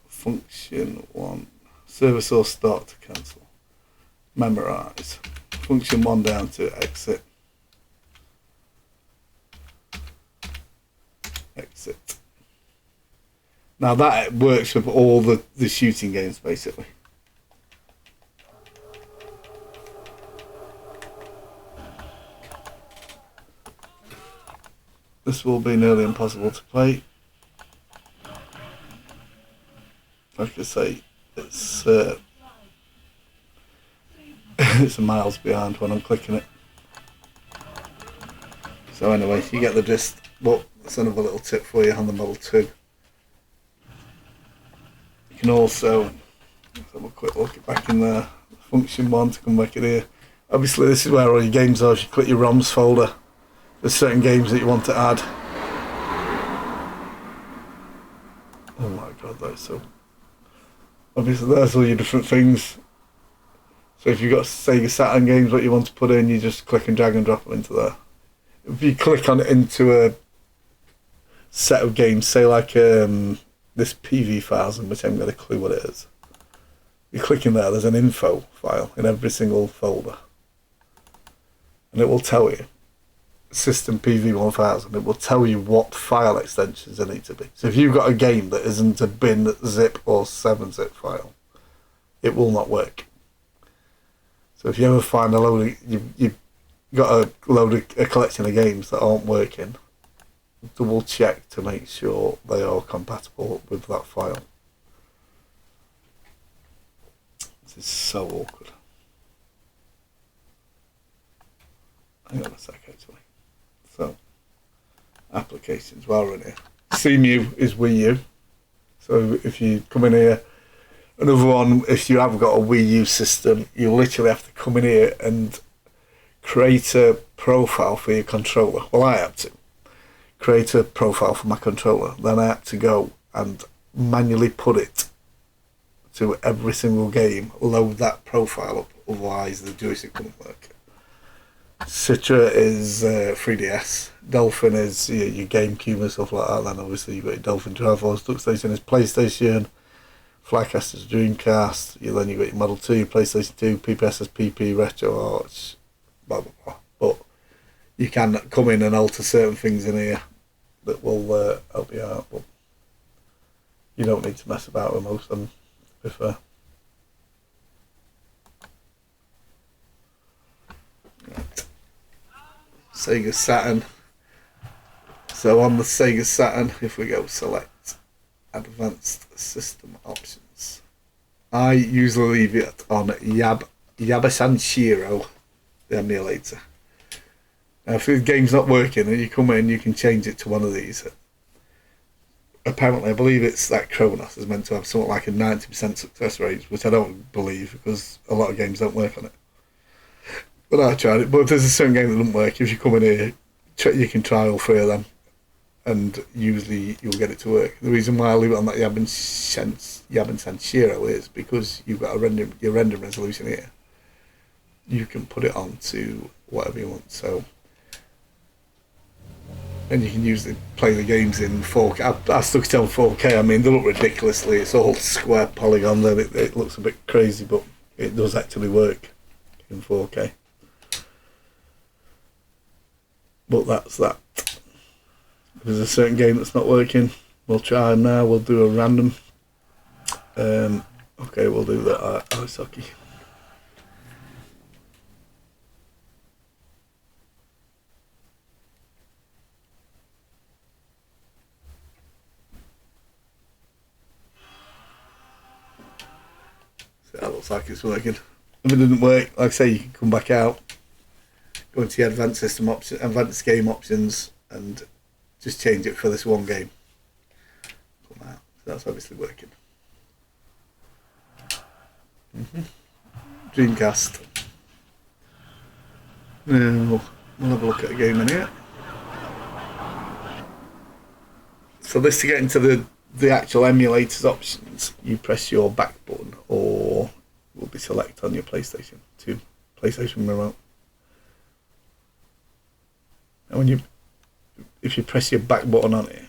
function 1, server source start to cancel. Memorize. Function 1 down to exit. Exit. Now that works with all the shooting games basically. This will be nearly impossible to play. Like I say, it's it's miles behind when I'm clicking it. So anyway, you get the gist. But that's another little tip for you on the Model 2. You can also, let's have a quick look back in there, function 1 to come back in here. Obviously this is where all your games are. If you click your ROMs folder, there's certain games that you want to add. Oh my god, that's so... Obviously there's all your different things. So if you've got Sega Saturn games that you want to put in, you just click and drag and drop them into there. If you click on it into a set of games, say like this PV1000, which I haven't got a clue what it is. You click in there, there's an info file in every single folder. And it will tell you, System PV1000, it will tell you what file extensions there need to be. So if you've got a game that isn't a bin zip or 7-zip file, it will not work. So if you ever find a load of, you've got a collection of games that aren't working, double check to make sure they are compatible with that file. This is so awkward. Hang on a sec actually. So, applications, while we're in here. CMU is Wii U. So if you come in here, another one, if you have got a Wii U system, you literally have to come in here and create a profile for your controller. Well, I have to create a profile for my controller. Then I have to go and manually put it to every single game, load that profile up, otherwise the joystick wouldn't work. Citra is 3DS, Dolphin is your GameCube and stuff like that, then obviously you've got your Dolphin Triforce, DuckStation is PlayStation, Flycast is Dreamcast, then you've got your Model 2, your PlayStation 2, PPS is PP, Retro Arch, blah blah blah. But you can come in and alter certain things in here that will help you out, but you don't need to mess about with most of them, to be fair. Right. Sega Saturn. So on the Sega Saturn, if we go select Advanced System Options, I usually leave it on Yabasanshiro, the emulator. Now if the game's not working and you come in, you can change it to one of these. Apparently, I believe it's that Kronos is meant to have something like a 90% success rate, which I don't believe because a lot of games don't work on it. But I tried it. But if there's a certain game that doesn't work, if you come in here, you can try all three of them, and usually you'll get it to work. The reason why I leave it on that Yaban Sanshiro is because you've got your render resolution here. You can put it on to whatever you want. So. And you can usually play the games in 4K. I stuck it on 4K. I mean, they look ridiculously. It's all square polygon. Then it looks a bit crazy, but it does actually work in 4K. But that's that. If there's a certain game that's not working, we'll try them now. We'll do a random. Okay, we'll do that ice hockey. That looks like it's working. If it doesn't work, like I say, you can come back out, go into your advanced system option, advanced game options, and just change it for this one game. Come out. So that's obviously working. Dreamcast. Now we'll have a look at a game in here. So this, to get into the actual emulators options, you press your back button, or will be select on your PlayStation 2 PlayStation remote. And if you press your back button on it,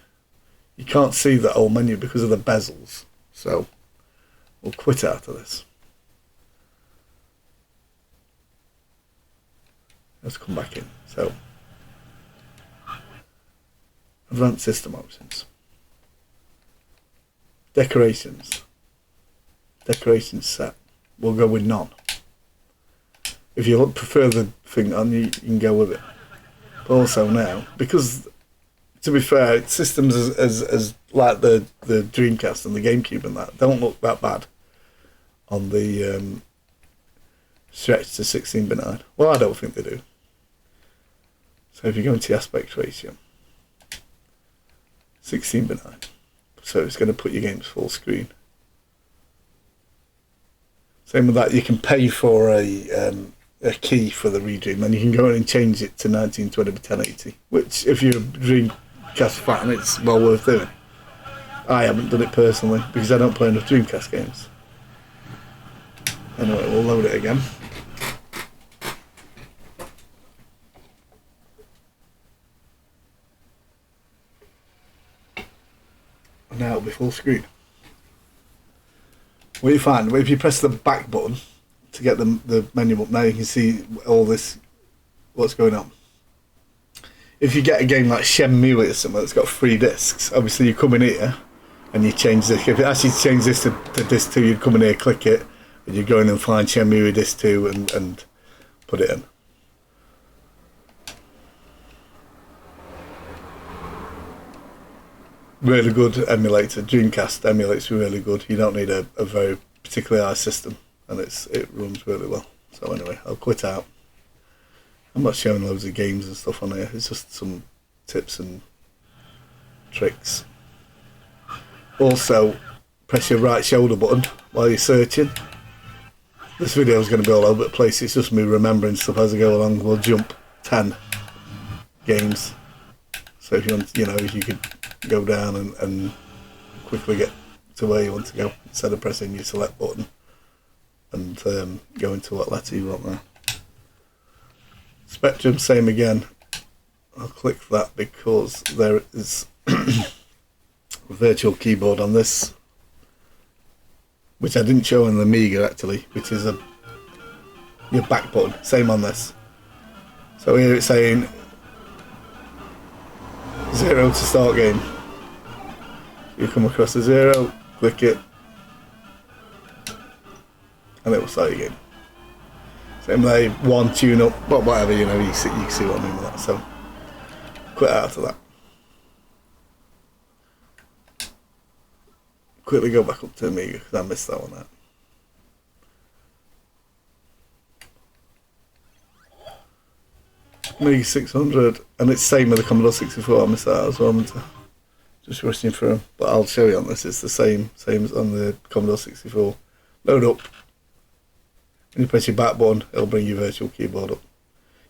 you can't see the whole menu because of the bezels. So we'll quit out of this. Let's come back in. So advanced system options. Decorations set. We'll go with none. If you prefer the thing on, you can go with it. But also now, because to be fair, systems as like the Dreamcast and the GameCube and that don't look that bad on the stretch to 16:9. Well, I don't think they do. So if you go into the aspect ratio, 16:9. So it's going to put your games full screen. Same with that, you can pay for a key for the Redream, and you can go in and change it to 1920 by 1080, which if you're a Dreamcast fan, it's well worth doing. I haven't done it personally because I don't play enough Dreamcast games. Anyway, we'll load it again. Now it'll be full screen. What you find, if you press the back button to get the menu up, now you can see all this, what's going on. If you get a game like Shenmue or something that's got 3 discs, obviously you come in here and you change this. If it actually change this to disc 2, you'd come in here, click it, and you go in and find Shenmue disc 2 and put it in. Really good emulator. Dreamcast emulates really good. You don't need a very particularly high system, and it runs really well. So anyway, I'll quit out. I'm not showing loads of games and stuff on here. It's just some tips and tricks. Also, press your right shoulder button while you're searching. This video is going to be all over the place. It's just me remembering stuff as I go along. We'll jump 10 games. So if you want, if you could go down and quickly get to where you want to go instead of pressing your select button and go into what letter you want there. Spectrum, same again. I'll click that because there is a virtual keyboard on this, which I didn't show in the Amiga actually, which is your back button. Same on this. So here it's saying 0 to start game. You come across a 0, click it, and it will start your game. Same way, 1 tune up, but whatever, you know, you can see what I mean with that. So quit out of that. Quickly go back up to Amiga because I missed that one out. Amiga 600, and it's the same with the Commodore 64. I missed that out as well. Just rushing through them, but I'll show you on this. It's the same as on the Commodore 64. Load up. When you press your back button, it'll bring your virtual keyboard up.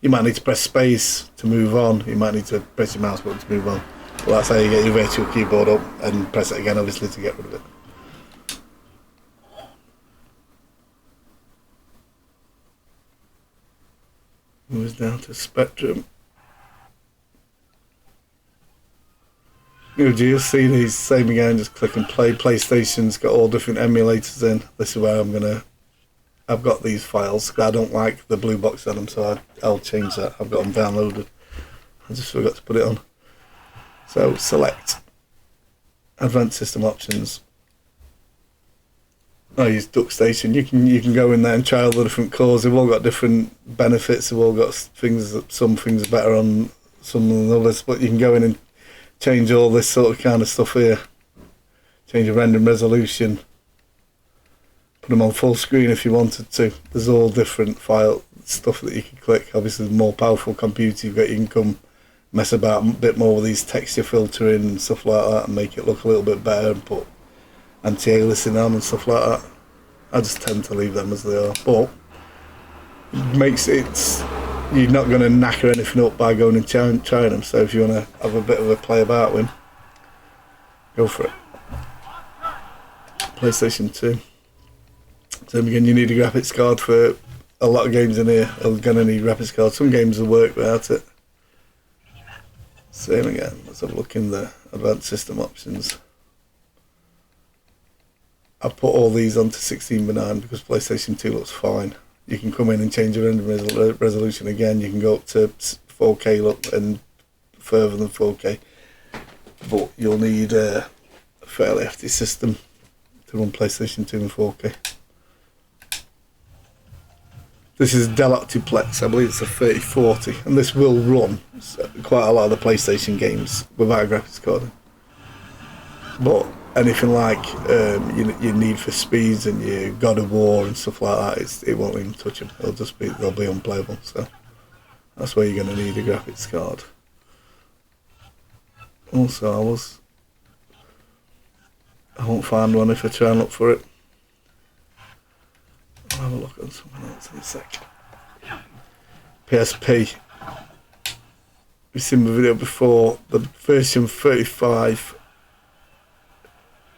You might need to press space to move on. You might need to press your mouse button to move on. But that's how you get your virtual keyboard up, and press it again, obviously, to get rid of it. Moves down to Spectrum. You just see these same again, just click and play. PlayStation's got all different emulators in. This is where I've got these files. I don't like the blue box on them, so I'll change that. I've got them downloaded. I just forgot to put it on. So select Advanced System Options. I use DuckStation. You can go in there and try all the different cores. They've all got different benefits. They've all got things. Some things are better on some than others. But you can go in and change all this sort of kind of stuff here. Change the rendering resolution. Put them on full screen if you wanted to. There's all different file stuff that you can click. Obviously, the more powerful computer you've got, you can come mess about a bit more with these texture filtering and stuff like that, and make it look a little bit better, and put anti-aliasing on and stuff like that. I just tend to leave them as they are, but it makes it, you're not going to knacker anything up by going and trying them. So if you want to have a bit of a play about with them, go for it. PlayStation 2. So again, you need a graphics card for a lot of games in here. You're going to need graphics cards. Some games will work without it. Same again. Let's have a look in the Advanced System Options. I put all these onto 16:9 because PlayStation 2 looks fine. You can come in and change your rendering resolution again. You can go up to 4K look and further than 4K. But you'll need a fairly hefty system to run PlayStation 2 in 4K. This is Dell Optiplex. I believe it's a 3040, and this will run quite a lot of the PlayStation games without a graphics card. But anything like you Need for Speeds and your God of War and stuff like that, it won't even touch them. They'll be unplayable. So that's where you're going to need a graphics card. Also, I won't find one if I try and look for it. I'll have a look at something else in a sec. PSP. We've seen the video before. The version 35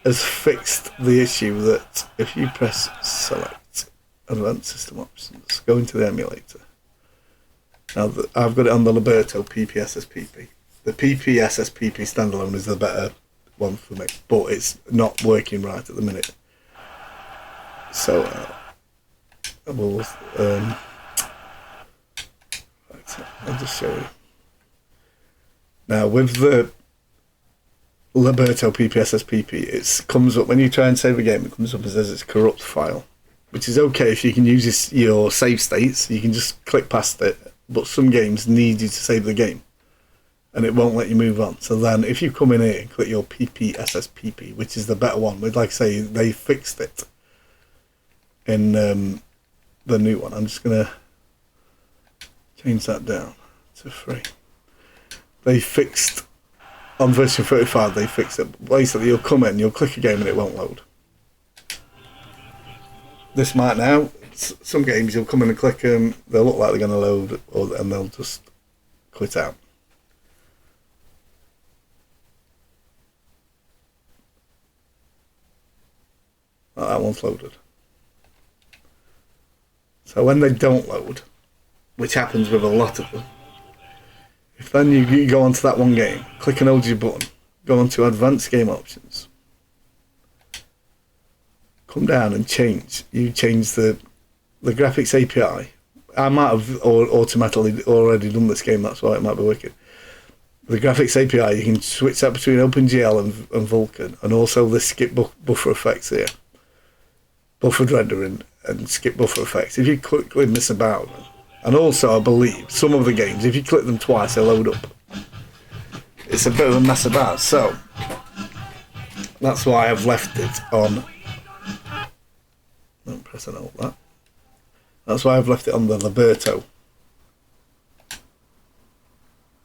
has fixed the issue that if you press select Advanced System Options, go into the emulator. Now I've got it on the Liberto PPSSPP. The PPSSPP standalone is the better one for me, but it's not working right at the minute. So right, I'll just show you. Now with the Liberto PPSSPP, it comes up when you try and save a game. It comes up as says it's corrupt file, which is okay if you can use your save states. You can just click past it, but some games need you to save the game, and it won't let you move on. So then, if you come in here and click your PPSSPP, which is the better one, like I say, they fixed it in the new one. I'm just gonna change that down to 3. They fixed. On version 35, they fixed it. Basically, you'll come in, you'll click a game and it won't load. This might now. Some games you'll come in and click them, they'll look like they're going to load, and they'll just quit out. Oh, that one's loaded. So when they don't load, which happens with a lot of them, if then you go onto that one game, click and hold your button, go onto Advanced Game Options, come down and change. You change the graphics API. I might have automatically already done this game, that's why it might be wicked. With the graphics API, you can switch that between OpenGL and Vulkan, and also the skip buffer effects here. Buffered rendering and skip buffer effects. If you quickly miss about, and also I believe some of the games, if you click them twice, they load up. It's a bit of a mess about, so that's why I've left it on. Don't press an alt that. That's why I've left it on the Liberto,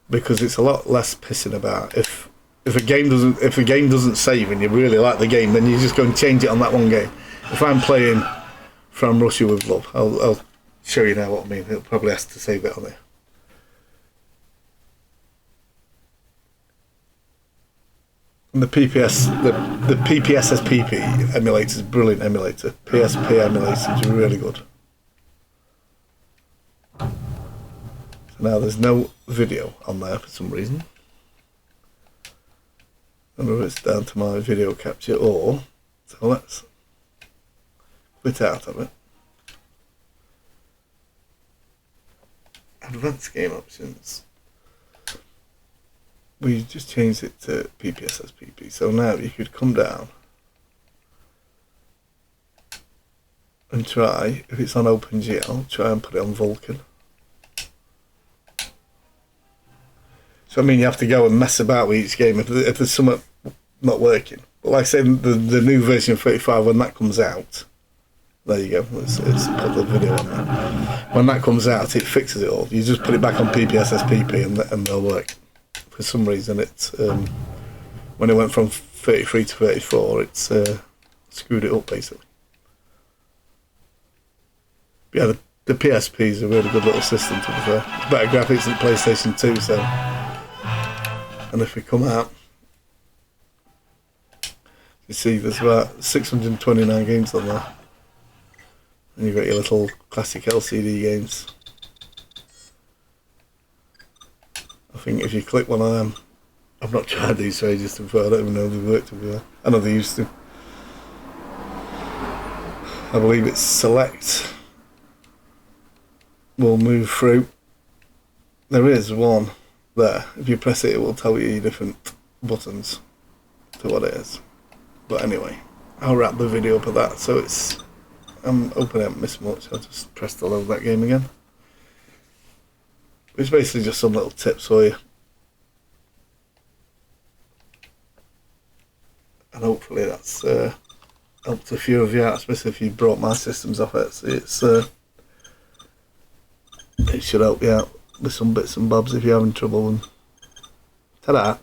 because it's a lot less pissing about. If a game doesn't save and you really like the game, then you just go and change it on that one game. If I'm playing From Russia with Love, I'll show you now what I mean. It'll probably ask to save it on there. And the PPSSPP emulator is a brilliant emulator. PSP emulator is really good. So now there's no video on there for some reason. I don't know if it's down to my video capture or... So let's quit out of it. Advanced game options. We just changed it to PPSSPP. So now you could come down and try, if it's on OpenGL, try and put it on Vulkan. So I mean, you have to go and mess about with each game if there's something not working. But like I said, the new version of 35, when that comes out, there you go. Let's put the video on there. When that comes out, it fixes it all. You just put it back on PPSSPP and they'll work. For some reason, it's when it went from 33 to 34, it's screwed it up basically. But yeah, the PSP is a really good little system to be fair. It's better graphics than PlayStation 2, so. And if we come out, you see there's about 629 games on there. And you've got your little classic LCD games. I think if you click one of them, I've not tried these for ages to be fair, I don't even know they work to be fair. I know they used to. I believe it's select. We'll move through. There is one there. If you press it, it will tell you your different buttons to what it is. But anyway, I'll wrap the video up at that. So I'm hoping I haven't missed much. I'll just press to load that game again. It's basically just some little tips for you. And hopefully that's helped a few of you out, especially if you brought my systems off it. So it should help you out with some bits and bobs if you're having trouble. And ta-da!